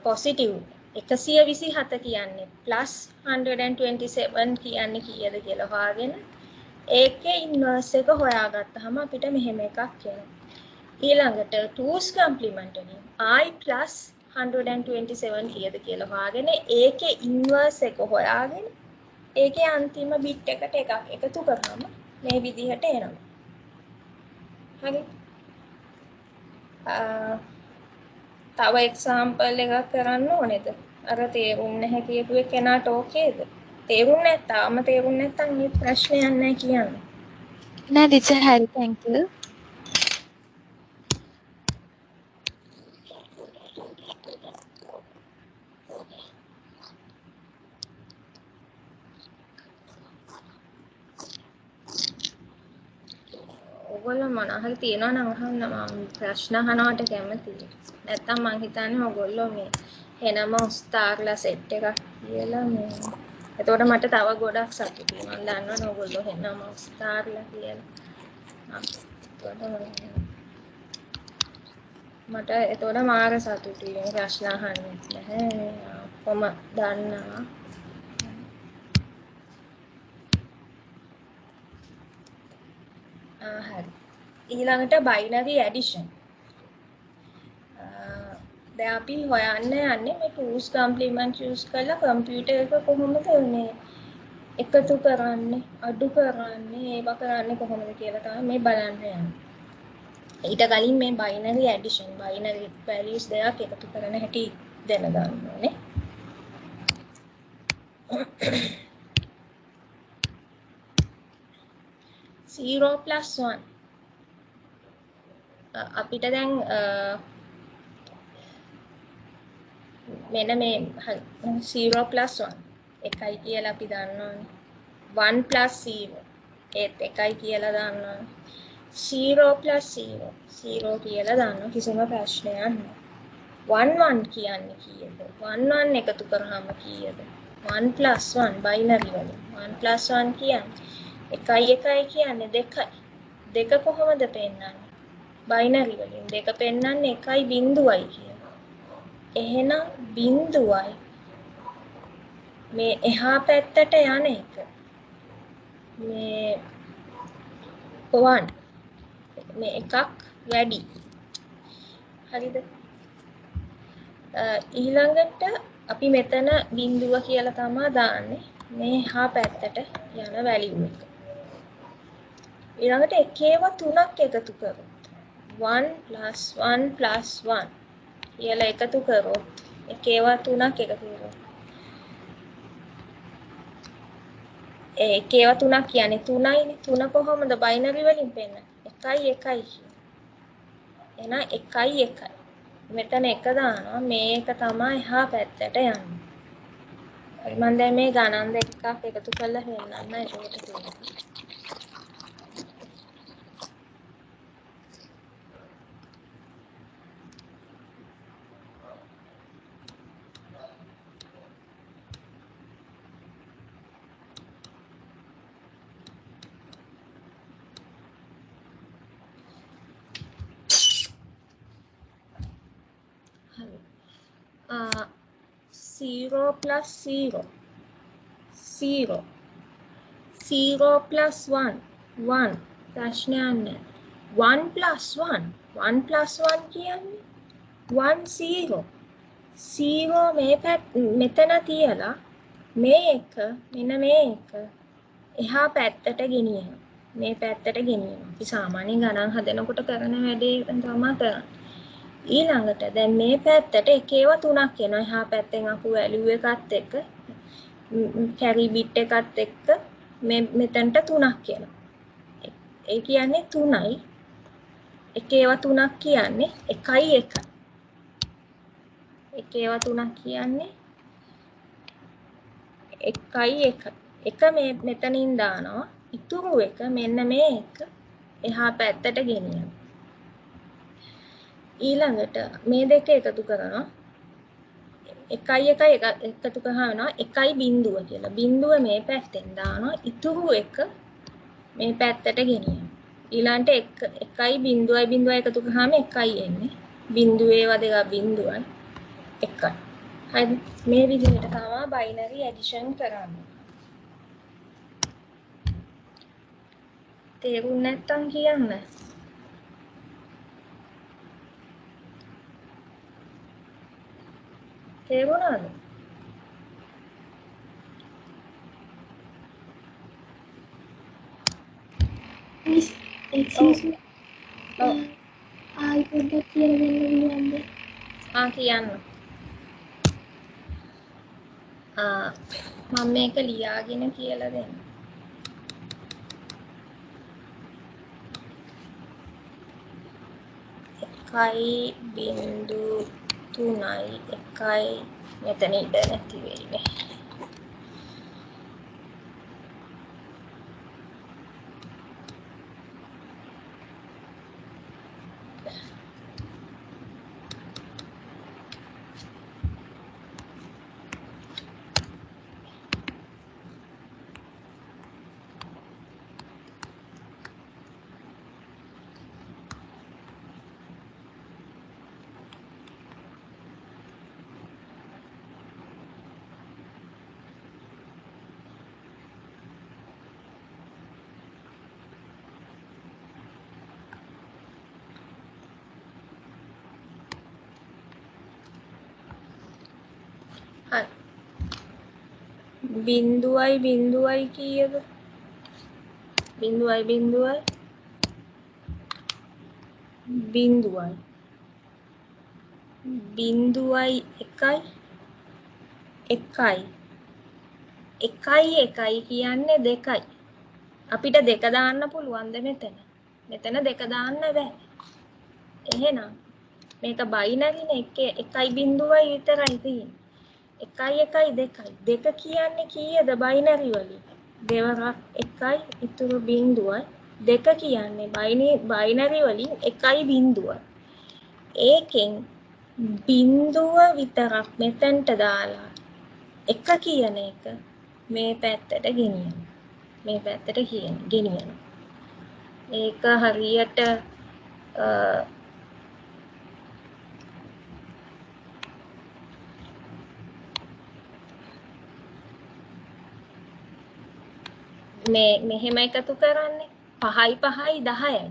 positive 127 කියන්නේ plus 127 කියන්නේ කීයද කියලා හොයාගෙන ඒකේ inverse එක හොයාගත්තාම අපිට මෙහෙම එකක් එනවා. ඊළඟට 2's complement වලින් I plus 127 කීයද කියලා හොයාගෙන ඒකේ inverse එක හොයාගෙන ඒකේ අන්තිම bit එකට එකක් එකතු කරාම මේ විදිහට එනවා. හරි. තව example එකක් කරන්න ඕනේද? අර තේරුම් නැහැ කියපු එක කෙනාට ඕකේද? තේරුම් නැත්නම් මේ ප්‍රශ්නයක් නැහැ කියන්නේ. නෑ ටීචර් හරි thank you. ඔයගොල්ලෝ මොන හරි තියනවා නම් අහන්න මම ප්‍රශ්න අහනවට කැමතියි. නැත්තම් මං හිතන්නේ ඔයගොල්ලෝ මේ එනම උස්තාර්ලා සෙට් එකක් කියලා මේ. එතකොට මට තව ගොඩක් සතුටුයි. මම දන්නවනේ ඔයගොල්ලෝ එනම උස්තාර්ලා කියලා. මට එතකොට මාර සතුටුයි මේ ප්‍රශ්න අහන්නේ නැහැ. කොහොම දන්නවා. හරි. ඊළඟට binary addition. දැන් අපි හොයන්න යන්නේ මේ 2's complement use කරලා කම්පියුටර් එක කොහොමද මේ එකතු කරන්නේ, අඩු කරන්නේ, ඒවා කරන්නේ කොහොමද කියලා තමයි මේ බලන්න යන්නේ. ඊට කලින් මේ binary addition, binary values දෙකක් එකතු කරන හැටි දැනගන්න ඕනේ. zero plus 1 අපිට දැන් මෙන්න මේ 0 plus 1 එකයි කියලා අපි දන්නවනේ 1 plus 0 ඒත් එකයි කියලා දන්නවනේ 0 plus 0 0 කියලා දන්නවා කිසිම ප්‍රශ්නයක් නැහැ 1 1 කියන්නේ කීයද 1 1 එකතු කරාම කීයද 1 plus 1 binary වලින් 1 plus 1 කියන්නේ එකයි කියන්නේ දෙක කොහොමද පෙන්නන්නේ binary වලින් දෙක පෙන්නන්නේ එකයි බිඳුවයි කියලා. එහෙනම් බිඳුවයි මේ එහා පැත්තට යන එක. මේ 1 මේ එකක් වැඩි. හරිද? ඊළඟට අපි මෙතන බිඳුව කියලා තමයි දාන්නේ. මේ හා පැත්තට යන වැලියු එක. ඊළඟට එකේව තුනක් එකතු කරමු. 1 + 1 + 1 කියලා එකතු කරොත් එකේව තුනක් එකතු කරොත් එකේව තුනක් කියන්නේ 3යිනේ. 3 කොහොමද බයිනරි වලින් පෙන්නන්නේ? 1 1 එහෙනම් 1 1. මෙතන 1 දානවා. මේක තමයි එහා පැත්තට යන්නේ. හරි මම දැන් මේ ගණන් දෙකක් එකතු කරලා පෙන්නන්න ඒකට තියෙනවා. හරි. 0 + 0 0 0 + 1 1 ප්‍රශ්නයක් නැහැ. 1 + 1 1 + 1 කියන්නේ 1 0 0 මෙතන තියලා මේ එක මෙන්න මේ එක එහා පැත්තට ගෙනියනවා. මේ පැත්තට ගෙනියනවා. අපි සාමාන්‍ය ගණන් හදනකොට කරන වැඩේ තමයි කරන්නේ. ඊළඟට දැන් මේ පැත්තට එකේව තුනක් එනවා. එහා පැත්තෙන් ආපු වැලියු එකත් එක්ක කැරි බිට් එකත් එක්ක මෙතනට තුනක් එනවා. ඒ කියන්නේ 3යි. එකේව තුනක් කියන්නේ 1 1. එකේව තුනක් කියන්නේ 1 1. එක මෙතනින් දානවා. ඉතුරු එක මෙන්න මේ එක එහා පැත්තට ගෙනියනවා. ඊළඟට මේ දෙක එකතු කරනවා. 1 1 එකතු කරනවා 1 බිඳුව කියලා. බිඳුව මේ පැත්තෙන් දානවා. ඉතුරු එක මේ පැත්තට ගෙනියනවා. ඊළඟට 1 බිඳුවයි බිඳුවයි එකතු කරාම 1යි එන්නේ. බිඳුවේ වදේක බිඳුවයි 1යි. හරිද? මේ විදිහට තමයි බයිනරි ඇඩිෂන් කරන්නේ. තේරුම් නැත්තම් කියන්න. තේරුණාද? Miss, excuse me. ආයි පොඩ්ඩක් කියලා දෙන්න පුළුවන්ද? කියන්න. මම මේක ලියාගෙන කියලා දෙන්න. එකයි බිඳු 3යි 1යි මෙතන ඉඳ නැති වෙන්නේ. හරි. බිඳුවයි බිඳුවයි කීයද? බිඳුවයි බිඳුවයි බිඳුවයි බිඳුවයි 1යි 1යි 1යි 1යි කියන්නේ 2යි. අපිට 2 දාන්න පුළුවන්ද මෙතන? මෙතන 2 දාන්න බෑ. එහෙනම් මේක බයිනරිනේ 1යි බිඳුවයි විතරයි තියෙන්නේ. 1 1 2යි 2 කියන්නේ කීයද බයිනරි වලින්? දෙවරක් 1යි ඉතුරු බිඳුවයි. 2 කියන්නේ බයිනරි වලින් 1යි බිඳුවයි. ඒකෙන් බිඳුව විතරක් මෙතනට දාලා 1 කියන එක මේ පැත්තට ගෙනියනවා. මේ පැත්තට ගෙනියනවා. ඒක හරියට මෙහෙම එකතු කරන්නේ 5යි 5යි 10යි.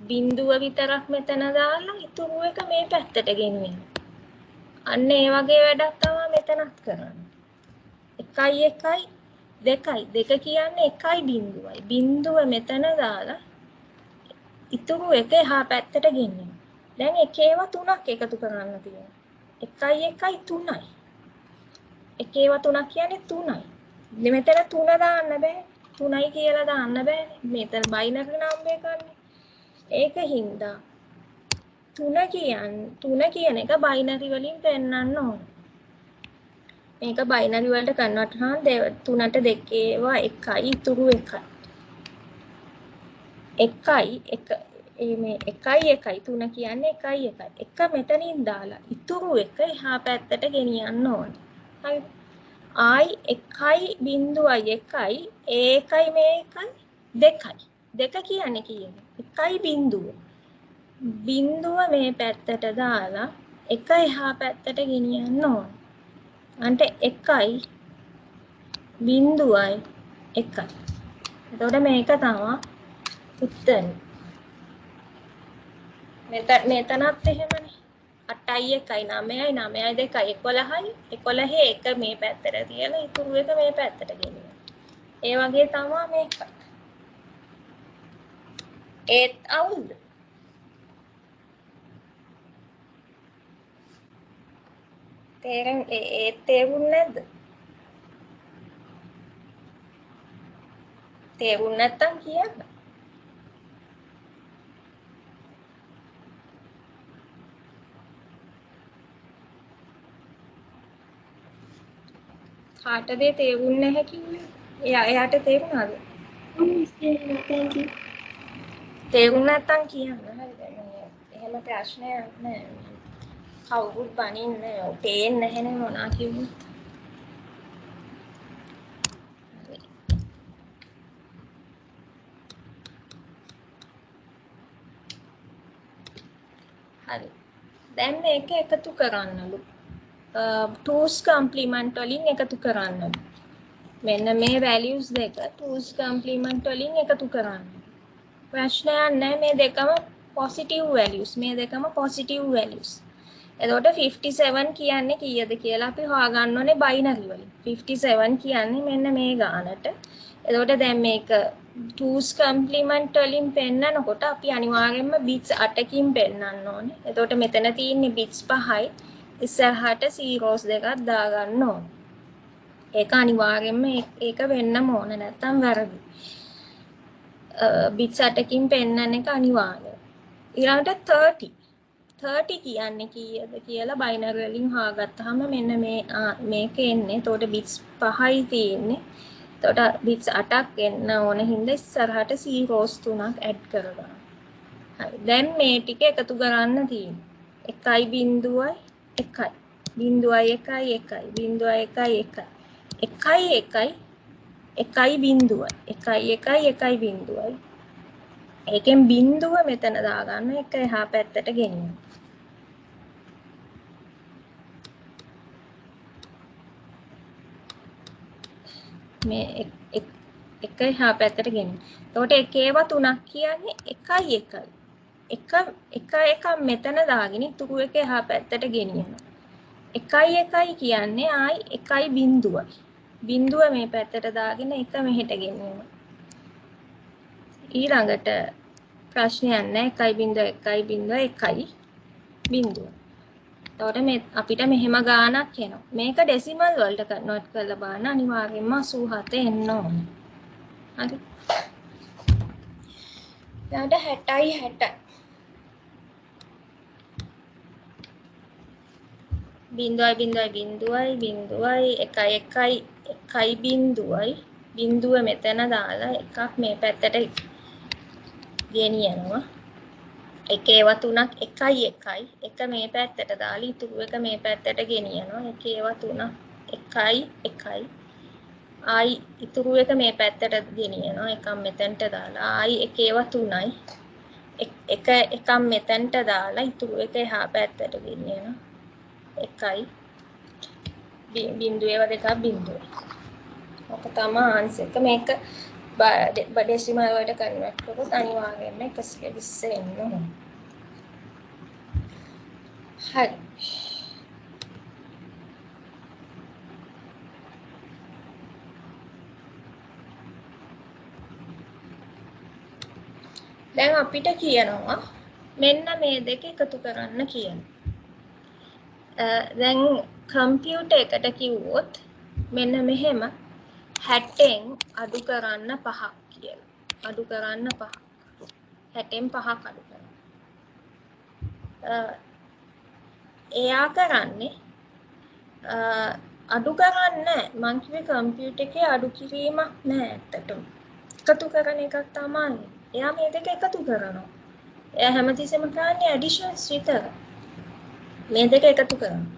බිඳුව විතරක් මෙතන දාලා ඉතුරු එක මේ පැත්තට ගෙනියනවා. අන්න ඒ වගේ වැඩක් තමයි තමා මෙතනත් කරන්නේ. 1 1 2 2 කියන්නේ 1 බිඳුවයි. බිඳුව මෙතන දාලා ඉතුරු එක එහා පැත්තට ගෙනියනවා. දැන් එකේව 3ක් එකතු කරන්න තියෙනවා. 1 1 3යි. එකේව 3ක් කියන්නේ 3යි. මෙතන 3 දාන්න බෑ. 3යි කියලා දාන්න බෑනේ. මෙතන බයිනරි නම්බර් එකන්නේ. ඒක හින්දා 3 කියන එක බයිනරි වලින් පෙන්නන්න ඕන. මේක බයිනරි වලට කන්වර්ට් කරනවා 3ට 2 ඒවා 1යි ඉතුරු 1යි. 1 මේ 1 1 3 කියන්නේ 1 1. 1 මෙතනින් දාලා ඉතුරු 1 එහා පැත්තට ගෙනියන්න ඕන. හරිද? ආයි 1.1 ඒකයි මේකයි 2යි. 2 කියන්නේ කීයද? 1 බිඳුව. බිඳුව මේ පැත්තට දාලා 1 එහා පැත්තට ගෙනියන්න ඕන. අන්ට 1යි බිඳුවයි 1යි. එතකොට මේක තමයි උත්තරේ. මෙතනත් එහෙමනේ. 8යි 1යි 9යි 9යි 2යි 11යි 11 එක මේ පැත්තට තියලා ඉතුරු එක මේ පැත්තට ගෙනියන්න. ඒ වගේ තමයි මේක. ඒත් අවුල්ද? තේරුන්නේ නැද්ද? තේරුන්නේ නැත්තම් කියන්න. කාටද තේරුන්නේ නැහැ කිව්වේ? එයාට තේරුණාද? thank you. තේරුන්නේ නැත්තම් කියන්න. හරිද? එහෙම ප්‍රශ්නයක් නැහැ. කවුරුත් බනින්නේ නැහැ. තේන්නේ නැහැනේ මොනා කිව්වොත්. හරි. දැන් මේක එකතු කරන්නලු. 2's complement වලින් එකතු කරන්නලු. මෙන්න මේ values දෙක 2's complement වලින් එකතු කරන්න. ප්‍රශ්නයක් නැහැ මේ දෙකම positive values. මේ දෙකම positive values. එතකොට 57 කියන්නේ කීයද කියලා අපි හොයාගන්න ඕනේ binary වලින්. 57 කියන්නේ මෙන්න මේ ගානට. එතකොට දැන් මේක 2's complement වලින් පෙන්නනකොට අපි අනිවාර්යයෙන්ම bits 8කින් පෙන්නන්න ඕනේ. එතකොට මෙතන තියෙන්නේ bits 5යි. ඉස්සරහට zeros දෙකක් දාගන්න ඕනේ. ඒක අනිවාර්යයෙන්ම ඒක වෙන්නම ඕන නැත්තම් වැරදි. bits 8කින් පෙන්නන එක අනිවාර්යයි. ඊළඟට 30. 30 කියන්නේ කීයද කියලා binary වලින් හොයාගත්තාම මෙන්න මේක එන්නේ. එතකොට bits 5යි තියෙන්නේ. එතකොට bits 8ක් එන්න ඕන හින්දා ඉස්සරහට zeros 3ක් add කරගන්න. හරි. දැන් මේ ටික එකතු කරන්න තියෙන්නේ. 1 බිඳුවයි 1යි. බිඳුවයි 1යි 1යි. බිඳුවයි 1යි 1යි. 1 1 බිඳුවයි 1 1 1 බිඳුවයි. ඒකෙන් බිඳුව මෙතන දාගන්න එක එහා පැත්තට ගෙනියන්න. මේ එක එහා පැත්තට ගෙනියන්න. එතකොට එකේව 3ක් කියන්නේ 1 1. එක එකක් මෙතන දාගෙන ඉතුරු එක එහා පැත්තට ගෙනියනවා. 1 1 කියන්නේ ආයි 1 බිඳුවයි. බිඳුව මේ පැත්තට දාගෙන එක මෙහෙට ගෙනියනවා. ඊළඟට ප්‍රශ්නයක් නැහැ 1.1.1 බිඳුව. එතකොට මේ අපිට මෙහෙම ගාණක් එනවා. මේක ඩෙසිමල් වලට කන්වර්ට් කරලා බලන්න අනිවාර්යයෙන්ම 87 එන්න ඕනේ. හරි. ඊට 60යි 60. බිඳුවයි බිඳුවයි බිඳුවයි බිඳුවයි 1 1 1 බිඳුවයි බිඳුව මෙතන දාලා එකක් මේ පැත්තට ගෙනියනවා. එකේව 3ක් 1 1 එක මේ පැත්තට දාලා ඉතුරු එක මේ පැත්තට ගෙනියනවා. එකේව 3ක් 1 1 ආයි ඉතුරු එක මේ පැත්තට ගෙනියනවා. එකක් මෙතනට දාලා ආයි එකේව 3යි එක එකක් මෙතනට දාලා ඉතුරු එක එහා පැත්තට ගෙනියනවා. 1යි බිඳුවේව දෙකක් බිඳුව. ඔක තමයි ආන්සර් එක. මේක ඩෙසිමල් වලට කන්වර්ට් කරොත් අනිවාර්යයෙන්ම 120 එන්න ඕන. හරි. දැන් අපිට කියනවා මෙන්න මේ දෙක එකතු කරන්න කියන. දැන් කම්පියුටර් එකට කිව්වොත් මෙන්න මෙහෙම 60න් අඩු කරන්න 5ක් කියලා. අඩු කරන්න 5ක්. 60න් 5ක් අඩු කරන්න. එයා කරන්නේ අඩු කරන්නේ මං කිව්වේ කම්පියුටර් එකේ අඩු කිරීමක් නෑ ඇත්තටම. එකතු කරන එකක් තමයි. එයා මේ දෙක එකතු කරනවා. එයා හැමතිස්සෙම කරන්නේ ඇඩිෂන්ස් විතරයි. මේ දෙක එකතු කරනවා.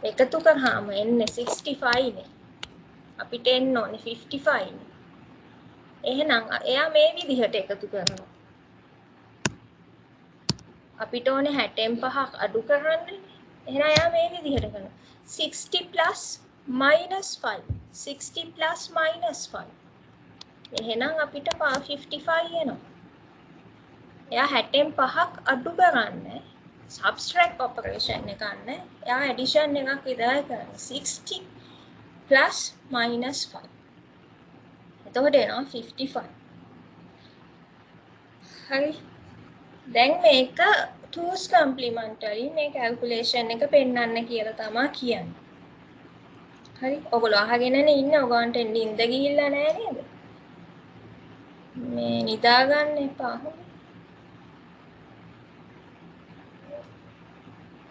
එකතු කරාම එන්නේ 65 නේ. අපිට එන්න ඕනේ 55 නේ. එහෙනම් එයා මේ විදිහට එකතු කරනවා. අපිට ඕනේ 60න් 5ක් අඩු කරන්න. එහෙනම් එයා මේ විදිහට කරනවා. 60 plus minus 5. 60 plus minus 5. එහෙනම් අපිට 55 එනවා. එයා 60න් 5ක් අඩු කරන්නේ subtract operation එක ගන්න. එයා addition එකක් විතරයි කරන්නේ. 60 plus minus 5. එතකොට එනවා 55. හරි. දැන් මේක 2's complement වලින් මේ calculation එක පෙන්වන්න කියලා තමයි කියන්නේ. හරි. ඔයගොල්ලෝ අහගෙනනේ ඉන්නේ. ඔයගොල්ලන්ට නිින්ද ගිහිල්ලා නැහැ නේද? මේ නිදා ගන්න එපා.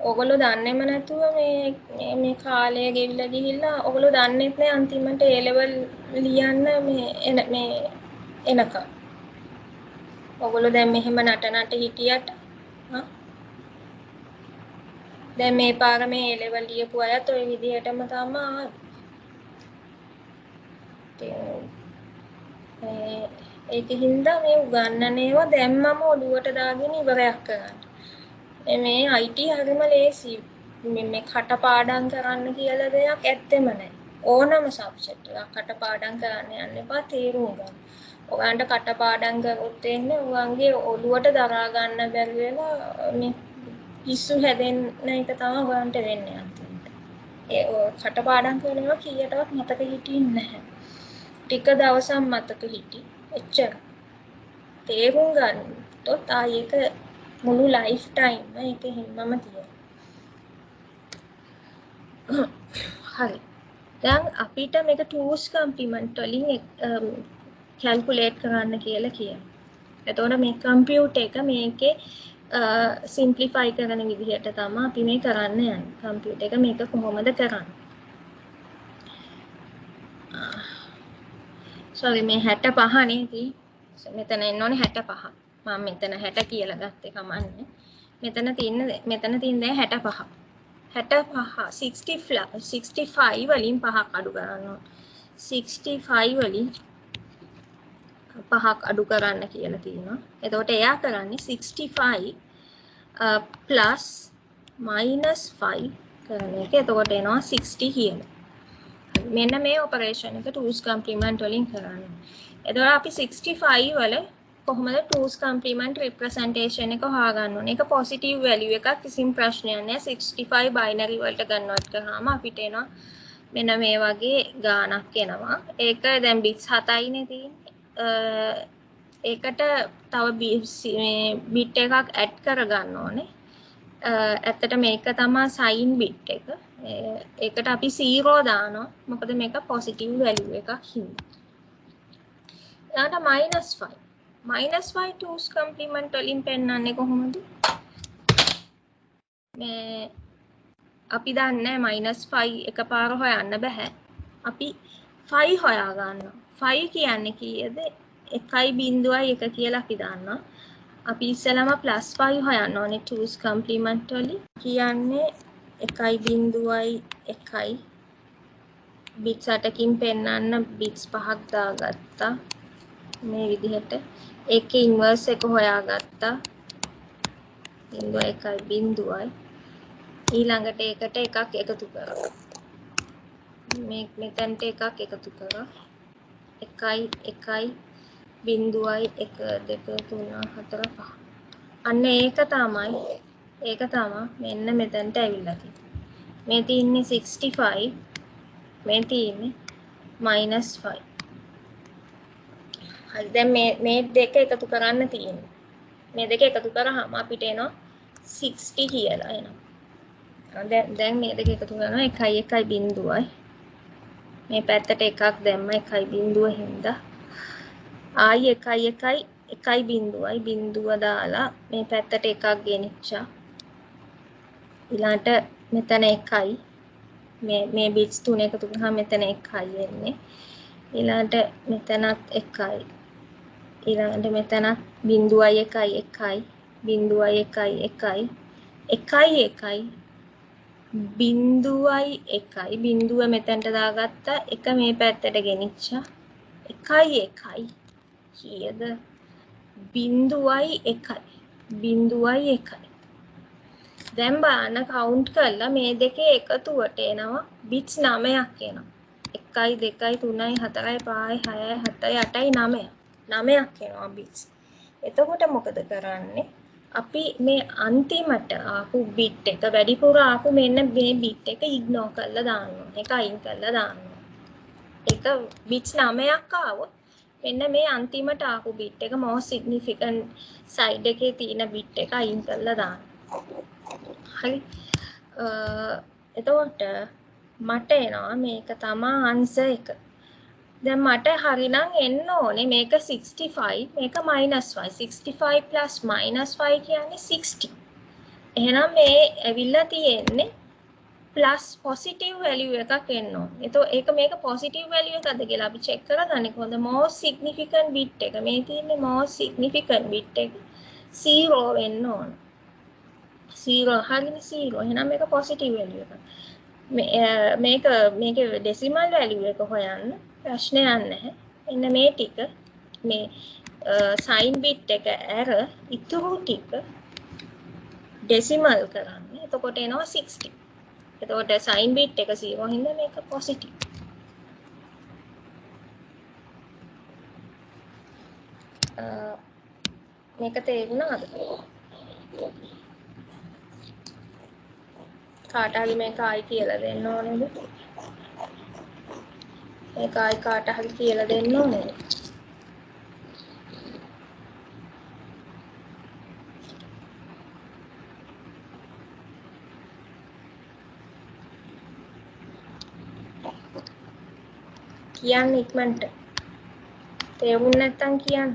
ඔයගොල්ලෝ දන්නේම නැතුව මේ කාලය ගෙවිලා ගිහිල්ලා ඔයගොල්ලෝ දන්නේත් නැහැ අන්තිමට A level ලියන්න මේ එනකම්. ඔයගොල්ලෝ දැන් මෙහෙම නට හිටියට දැන් මේ පාර මේ A level ලියපු අයත් ওই විදිහටම තමයි. ඒකින්ද මේ උගන්නන ඒවා දැම්මම ඔළුවට දාගෙන ඉවරයක් කරන්න. මේ IT හරිම ලේසි. මේ කටපාඩම් කරන්න කියලා දෙයක් ඇත්තෙම නැහැ. ඕනම සබ්ජෙක්ට් එකක් කටපාඩම් කරන්න යන්න එපා තේරුම් ගන්න. ඔයගන්ට කටපාඩම් කරොත් එන්නේ ඔයගන්ගේ ඔළුවට දරා ගන්න බැරි වෙලා මේ පිස්සු හැදෙන්න එක තමයි ඔයගන්ට වෙන්නේ අන්තිමට. ඒ කටපාඩම් කරනවා කීයටවත් මතක හිටින්නේ නැහැ. ටික දවසක් මතක හිටි. එච්චර. තේරුම් ගන්නතොත් ආයේක මුළු ලයිෆ් ටයිම් එක හිම්මම තියෙනවා. හරි. දැන් අපිට මේක 2's complement වලින් calculate කරන්න කියලා කියනවා. එතකොට මේ කම්පියුටර් එක මේකේ simplify කරන විදිහට තමයි අපි මේ කරන්න යන්නේ. කම්පියුටර් එක මේක කොහොමද කරන්නේ? sorry මේ 65 නේ. මෙතන එන්න ඕනේ 65. මම මෙතන 60 කියලා ගත්තේ කමන්නේ. මෙතන තියෙන දැන් 65. 65 වලින් 5ක් අඩු කරන්න ඕන. 65 වලින් 5ක් අඩු කරන්න කියලා තියෙනවා. එතකොට එයා කරන්නේ 65 plus minus 5 කරන එක. එතකොට එනවා 60 කියලා. මෙන්න මේ ඔපරේෂන් එක 2's complement වලින් කරන්නේ. එතකොට අපි 65 වල කොහොමද 2's complement representation එක හොයාගන්න ඕනේ. ඒක positive value එකක් කිසිම ප්‍රශ්නයක් නැහැ. 65 binary වලට කන්වර්ට් කරාම අපිට එනවා මෙන්න මේ වගේ ගාණක් එනවා. ඒක දැන් bits 7යිනේ තියෙන්නේ. ඒකට තව bit එකක් add කරගන්න ඕනේ. ඇත්තට මේක තමයි sign bit එක. ඒකට අපි 0 දානවා. මොකද මේක positive value එකක් හින්දා. ඊළඟට -5. -5 2's complement වලින් පෙන්නන්නේ කොහොමද? මේ අපි දන්නේ -5 එකපාර හොයන්න බෑ. අපි 5 හොයා ගන්නවා. 5 කියන්නේ කීයද? 1.1 කියලා අපි දන්නවා. අපි ඉස්සෙල්ලාම +5 හොයන්න ඕනේ 2's complement වලින්. කියන්නේ 1.1 bits 8කින් පෙන්නන්න bits 5ක් දාගත්තා. මේ විදිහට ඒකේ ඉන්වර්ස් එක හොයාගත්තා. 0.1 ඊළඟට ඒකට එකක් එකතු කරා. මෙතනට එකක් එකතු කරා. 1 1 0.1 2 3 4 5. අන්න ඒක තමයි මෙන්න මෙතනට ඇවිල්ලා තියෙන්නේ. මේ තියෙන්නේ 65 මේ තියෙන්නේ -5. හරි දැන් මේ දෙක එකතු කරන්න තියෙනවා. මේ දෙක එකතු කරාම අපිට එනවා 60 කියලා එනවා. දැන් මේ දෙක එකතු කරනවා 1.1 මේ පැත්තට එකක් දැම්ම 1.0 හින්දා ආයි 1.1 බිඳුව දාලා මේ පැත්තට එකක් ගෙනිච්චා. ඊළාට මෙතන 1යි මේ බිට්ස් තුන එකතු කරාම මෙතන 1යි එන්නේ. ඊළාට මෙතනත් 1යි. ඊළාට මෙතනත් 0.1 0.1 බිඳුව මෙතනට දාගත්තා. එක මේ පැත්තට ගෙනිච්චා. 1 කීයද? 0.1 දැන් බලන්න කවුන්ට් කරලා මේ දෙකේ එකතුවට එනවා බිට්ස් 9ක් එනවා. 1 2 3 4 5 6 7 8 9ක් එනවා බිට්ස්. එතකොට මොකද කරන්නේ? අපි මේ අන්තිමට ආපු බිට් එක වැඩිපුර ආපු මෙන්න මේ බිට් එක ඉග්නෝර් කරලා දානවා. ඒක අයින් කරලා දානවා. ඒක බිට්ස් 9ක් ආවොත් මෙන්න මේ අන්තිමට ආපු බිට් එක most significant side එකේ තියෙන බිට් එක අයින් කරලා දානවා. හරි. එතකොට මට එනවා මේක තමයි ආන්සර් එක. දැන් මට හරිනම් එන්න ඕනේ මේක 65 මේක -5 65 plus -5 කියන්නේ 60. එහෙනම් මේ ඇවිල්ලා තියෙන්නේ ප්ලස් පොසිටිව් වැලියු එකක් එන්න ඕනේ. ඒක මේක පොසිටිව් වැලියු එකක්ද කියලා අපි චෙක් කරගන්නේ කොහොමද? most significant bit එක. මේ තියෙන්නේ most significant bit එක 0 වෙන්න ඕනේ. 0 හරිනේ 0. එහෙනම් මේක පොසිටිව් වැලියු එකක්. මේකේ ඩෙසිමල් වැලියු එක හොයන්න ප්‍රශ්නයක් නැහැ. එන්න මේ ටික මේ සයින් බිට් එක ඇර ඉතුරු ටික ඩෙසිමල් කරන්න. එතකොට එනවා 60. එතකොට සයින් බිට් එක 0 හින්දා මේක පොසිටිව්. මේක තේරුණාද? කාට හරි මේක ආයි කියලා දෙන්න ඕනේද? මේක ආයි කාට හරි කියලා දෙන්න ඕනේද? කියන්න ඉක්මනට. තේරුම් නැත්තම් කියන්න.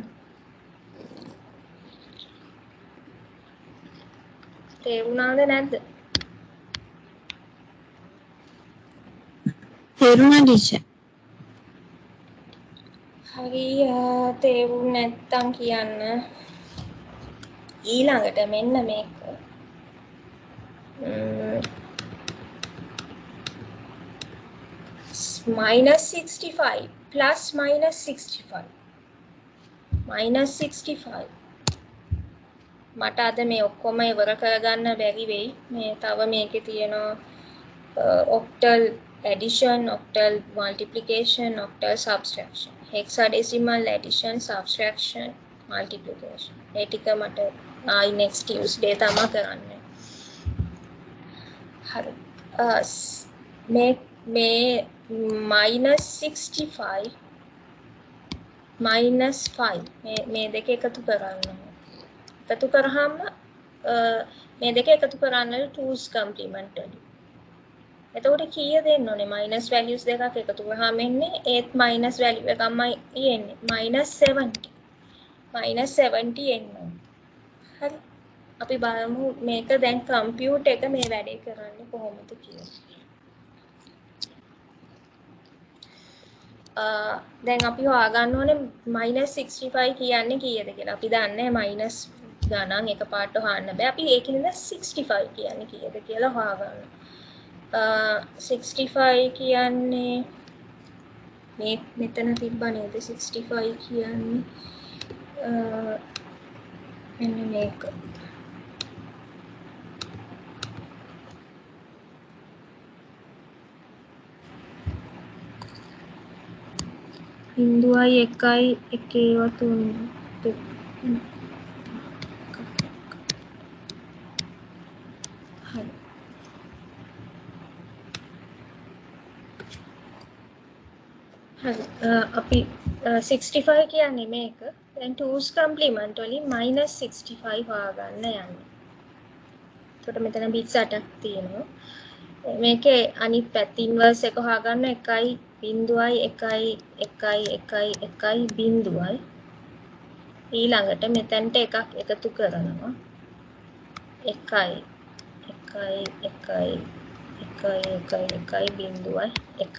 තේරුණාද නැද්ද? තේරුණා ටීචර්. හරි තේරුම් නැත්තම් කියන්න. ඊළඟට මෙන්න මේක. -65 plus -65 -65 මට අද මේ ඔක්කොම ඉවර කරගන්න බැරි වෙයි. මේ තව මේකේ තියෙනවා octal addition, octal multiplication, octal subtraction, hexadecimal addition, subtraction, multiplication. ඒ ටික මට ආයි next Tuesday තමයි කරන්න. හරි. මේ -65 -5 මේ දෙක එකතු කරන්න. එකතු කරාම මේ දෙක එකතු කරන්න 2's complementary. එතකොට කීයද එන්න ඕනේ? මයිනස් වැලියුස් දෙකක් එකතු කරාම එන්නේ ඒත් මයිනස් වැලියු එකක්මයි එන්නේ. -70. -70 එන්න ඕනේ. හරි. අපි බලමු මේක දැන් කම්පියුට් එක මේ වැඩේ කරන්නේ කොහොමද කියලා. දැන් අපි හොයාගන්න ඕනේ -65 කියන්නේ කීයද කියලා. අපි දන්නේ මයිනස් ගණන් එකපාරට හොයන්න බෑ. අපි ඒකින්ද 65 කියන්නේ කීයද කියලා හොයාගන්න. 65 කියන්නේ මේ මෙතන තිබ්බා නේද? 65 කියන්නේ මෙන්න මේක. බිඳුවයි එකයි එකේව තුන හරි. අපි 65 කියන්නේ මේක. දැන් 2's complement වලින් -65 හොයාගන්න යන්නේ. එතකොට මෙතන bits 8ක් තියෙනවා. මේකේ අනිත් පැත්ත ඉන්වර්ස් එක හොයාගන්න 1.1.1.1.1.0යි. ඊළඟට මෙතනට එකක් එකතු කරනවා. 1.1.1.1.1.1.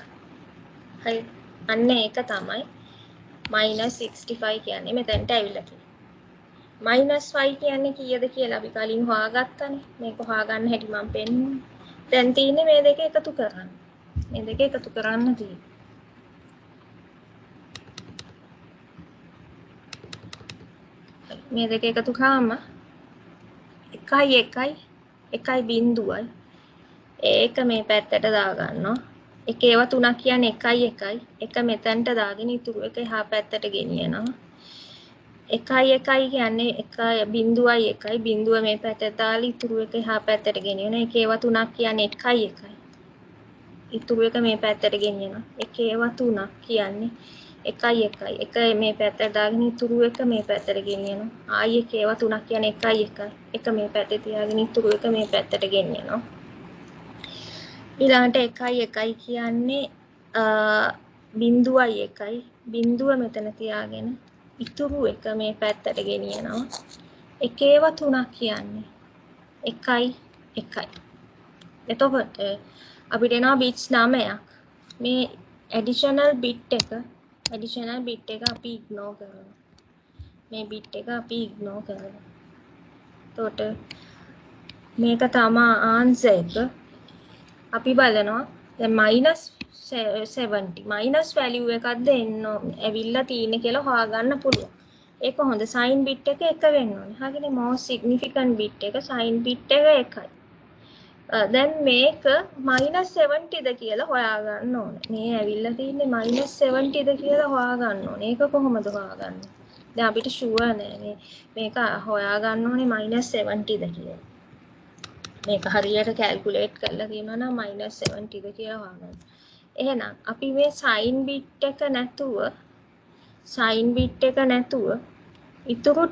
හරි. අන්න ඒක තමයි -65 කියන්නේ මෙතනට ඇවිල්ලා තියෙන්නේ. -5 කියන්නේ කීයද කියලා අපි කලින් හොයාගත්තානේ. මේක හොයාගන්න හැටි මම පෙන්නුවා. දැන් තියෙන්නේ මේ දෙක එකතු කරන්න. මේ දෙක එකතු කරන්න තියෙන්නේ. මේ දෙක එකතු කරාම 1.1.1.0යි. ඒක මේ පැත්තට දාගන්නවා. එක ඒවා තුනක් කියන්නේ 1.1යි. එක මෙතනට දාගෙන ඉතුරු එක එහා පැත්තට ගෙනියනවා. 1.1 කියන්නේ 1.1යි. බිඳුව මේ පැත්තට දාලා ඉතුරු එක එහා පැත්තට ගෙනියනවා. එක ඒවා තුනක් කියන්නේ 1.1යි. ඉතුරු එක මේ පැත්තට ගෙනියනවා. එක ඒවා තුනක් කියන්නේ 1.1යි. එක මේ පැත්තට දාගෙන ඉතුරු එක මේ පැත්තට ගෙනියනවා. ආයි එක ඒවා තුනක් කියන්නේ 1.1යි. එක මේ පැත්තේ තියාගෙන ඉතුරු එක මේ පැත්තට ගෙනියනවා. ඊළඟට 1.1යි කියන්නේ 0.1යි. බිඳුව මෙතන තියාගෙන ඉතුරු එක මේ පැත්තට ගෙනියනවා. එක ඒවා තුනක් කියන්නේ 1.1යි. එතකොට අපිට එනවා bits 9ක්. මේ additional bit එක අපි ignore කරනවා. මේ bit එක අපි ignore කරනවා. එතකොට මේක තමයි answer එක. අපි බලනවා දැන් -70 minus value එකක්ද එන්න ඇවිල්ලා තියෙන්නේ කියලා හොයාගන්න පුළුවන්. ඒක හොඳ sign bit එක වෙන්න ඕනේ. හරිනේ most significant bit එක sign bit එක 1යි. දැන් මේක -70ද කියලා හොයාගන්න ඕනේ. මේ ඇවිල්ලා තියෙන්නේ -70ද කියලා හොයාගන්න ඕනේ. ඒක කොහොමද හොයාගන්නේ? දැන් අපිට ෂුවර් නෑ මේක හොයාගන්න ඕනේ -70ද කියලා. මේක හරියට කැල්කියුලේට් කරලා තියෙනවා නම් -70ද කියලා හොයාගන්න. එහෙනම් අපි මේ sign bit එක නැතුව ඉතුරු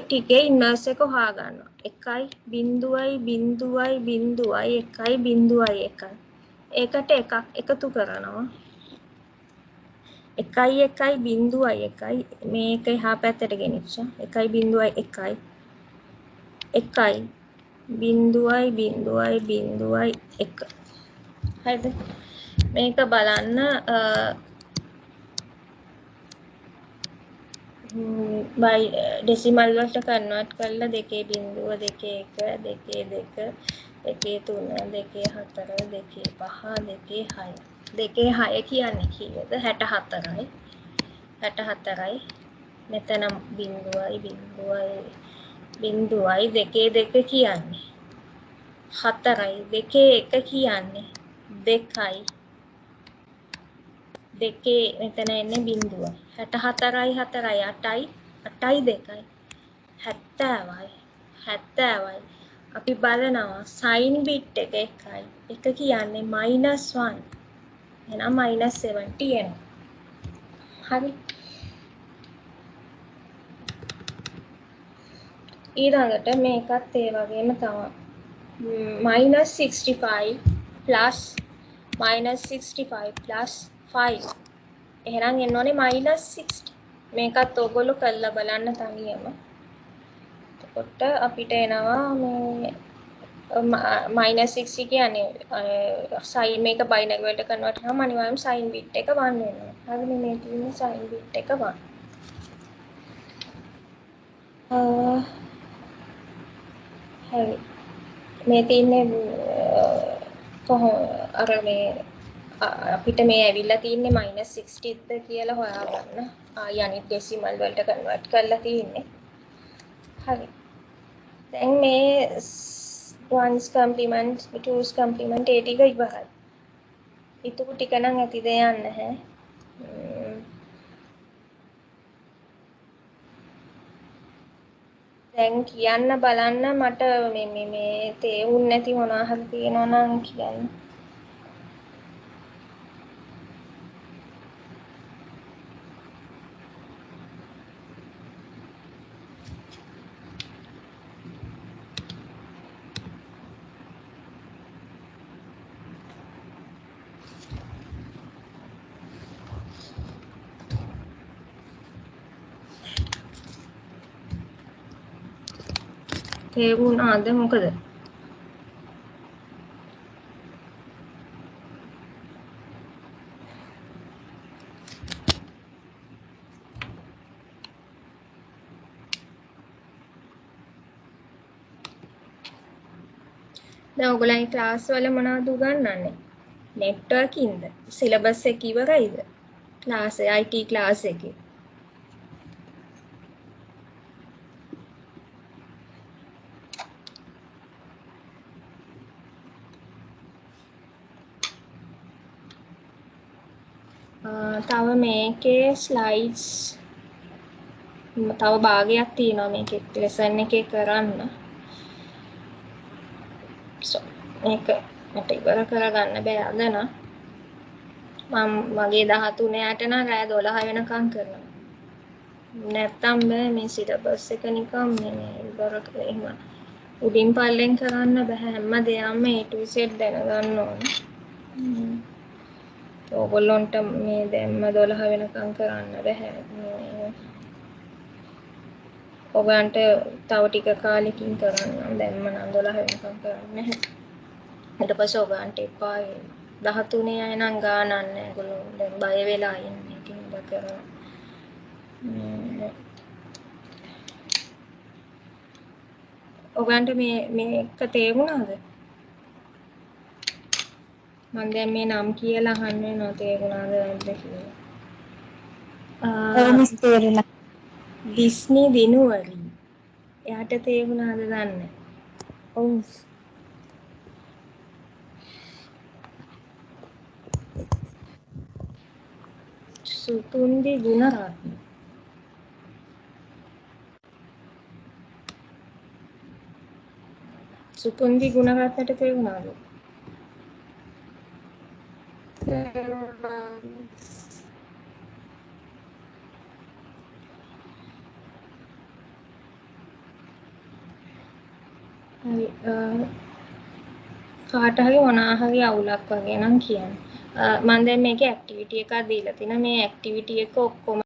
ටිකේ ඉන්වර්ස් එක හොයාගන්නවා. 1.0.0.1.0.1. ඒකට එකක් එකතු කරනවා. 1.1.0.1 මේක එහා පැත්තට ගෙනිච්චා. 1.0.1යි. 1.0.0.1. හරිද? මේක බලන්න by decimal වලට කන්වර්ට් කරලා 2.0 2.1 2.2 2.3 2.4 2.5 2.6 කියන්නේ කීයද 64යි 64යි මෙතන බිඳුවයි 2.2 කියන්නේ 4යි 2.1 කියන්නේ 2යි දෙකේ මෙතන එන්නේ බිඳුවයි 64යි 4යි 8යි 8යි 2යි 70යි අපි බලනවා sign bit එක 1යි එක කියන්නේ -1 එහෙනම් -70 එනවා හරි ඊළඟට මේකත් ඒ වගේම තමයි -65 plus -65 plus 5 එහෙනම් එන්න ඕනේ -60 මේකත් ඕගොල්ලෝ කරලා බලන්න තනියම එතකොට අපිට එනවා මේ -60 කියන්නේ sin මේක binary වලට කන්වර්ට් කරාම අනිවාර්යයෙන්ම sin bit එක 1 වෙනවා හරිනේ මේ තියෙන්නේ sin bit එක 1 හරි මේ තියෙන්නේ අර මේ අපිට මේ ඇවිල්ලා තියෙන්නේ -60ද කියලා හොයාගන්න. ආයි අනිත් ඩෙසිමල් වලට කන්වර්ට් කරලා තියෙන්නේ. හරි. දැන් මේ 1's complement 2's complement ඒ ටික ඉවරයි. ඊටු ටික නම් ඇතිද යන්නේ නැහැ. දැන් කියන්න බලන්න මට මේ තේරුන්නේ නැති මොනවා හරි තියෙනවා නම් කියන්න. තේරුණාද මොකද? දැන් ඔයගොල්ලන්ගේ ක්ලාස් වල මොනවද උගන්වන්නේ? නෙට්වර්කින්ද? සිලබස් එක ඉවරයිද? ක්ලාස් IT ක්ලාස් එකේ. තව මේකේ ස්ලයිඩ්ස් තව භාගයක් තියෙනවා මේකේ ලෙසන් එකේ කරන්න. මේක මට ඉවර කරගන්න බෑ අද නම්. මම මගේ 13ට නම් රෑ 12 වෙනකම් කරනවා. නැත්තම් බෑ මේ සිලබස් එක නිකන් මේ ඉවර එහෙම උඩින් පල්ලෙන් කරන්න බෑ. හැම දෙයක්ම A to Z දැනගන්න ඕනේ. ඕගොල්ලොන්ට මේ දැම්ම 12 වෙනකම් කරන්න බෑ. ඔයගන්ට තව ටික කාලෙකින් කරන්න දැම්ම නම් 12 වෙනකම් කරන්න නැහැ. ඊට පස්සේ ඔයගන්ට එපා 13 අය නම් ගානක් නැහැ. ඒගොල්ලෝ දැන් බය වෙලා ඉන්නේ. ඉතින් ඉඳ කරා. ඔයගන්ට මේක තේරුණාද? මම දැන් මේ නම් කියලා අහන්න වෙනවා තේරුණාද නැද්ද කියලා. මිස් තේරුණා. ඩිස්නි දිනුවලි. එයාට තේරුණාද දන්නේ? ඔව්. සුතුන්දි ගුණරත්න. සුතුන්දි ගුණරත්නට තේරුණාද? හරි කාට හරි මොනවා හරි අවුලක් වගේ නම් කියන්න. මම දැන් මේකේ ඇක්ටිවිටි එකක් දීලා තිනා මේ ඇක්ටිවිටි එක ඔක්කොම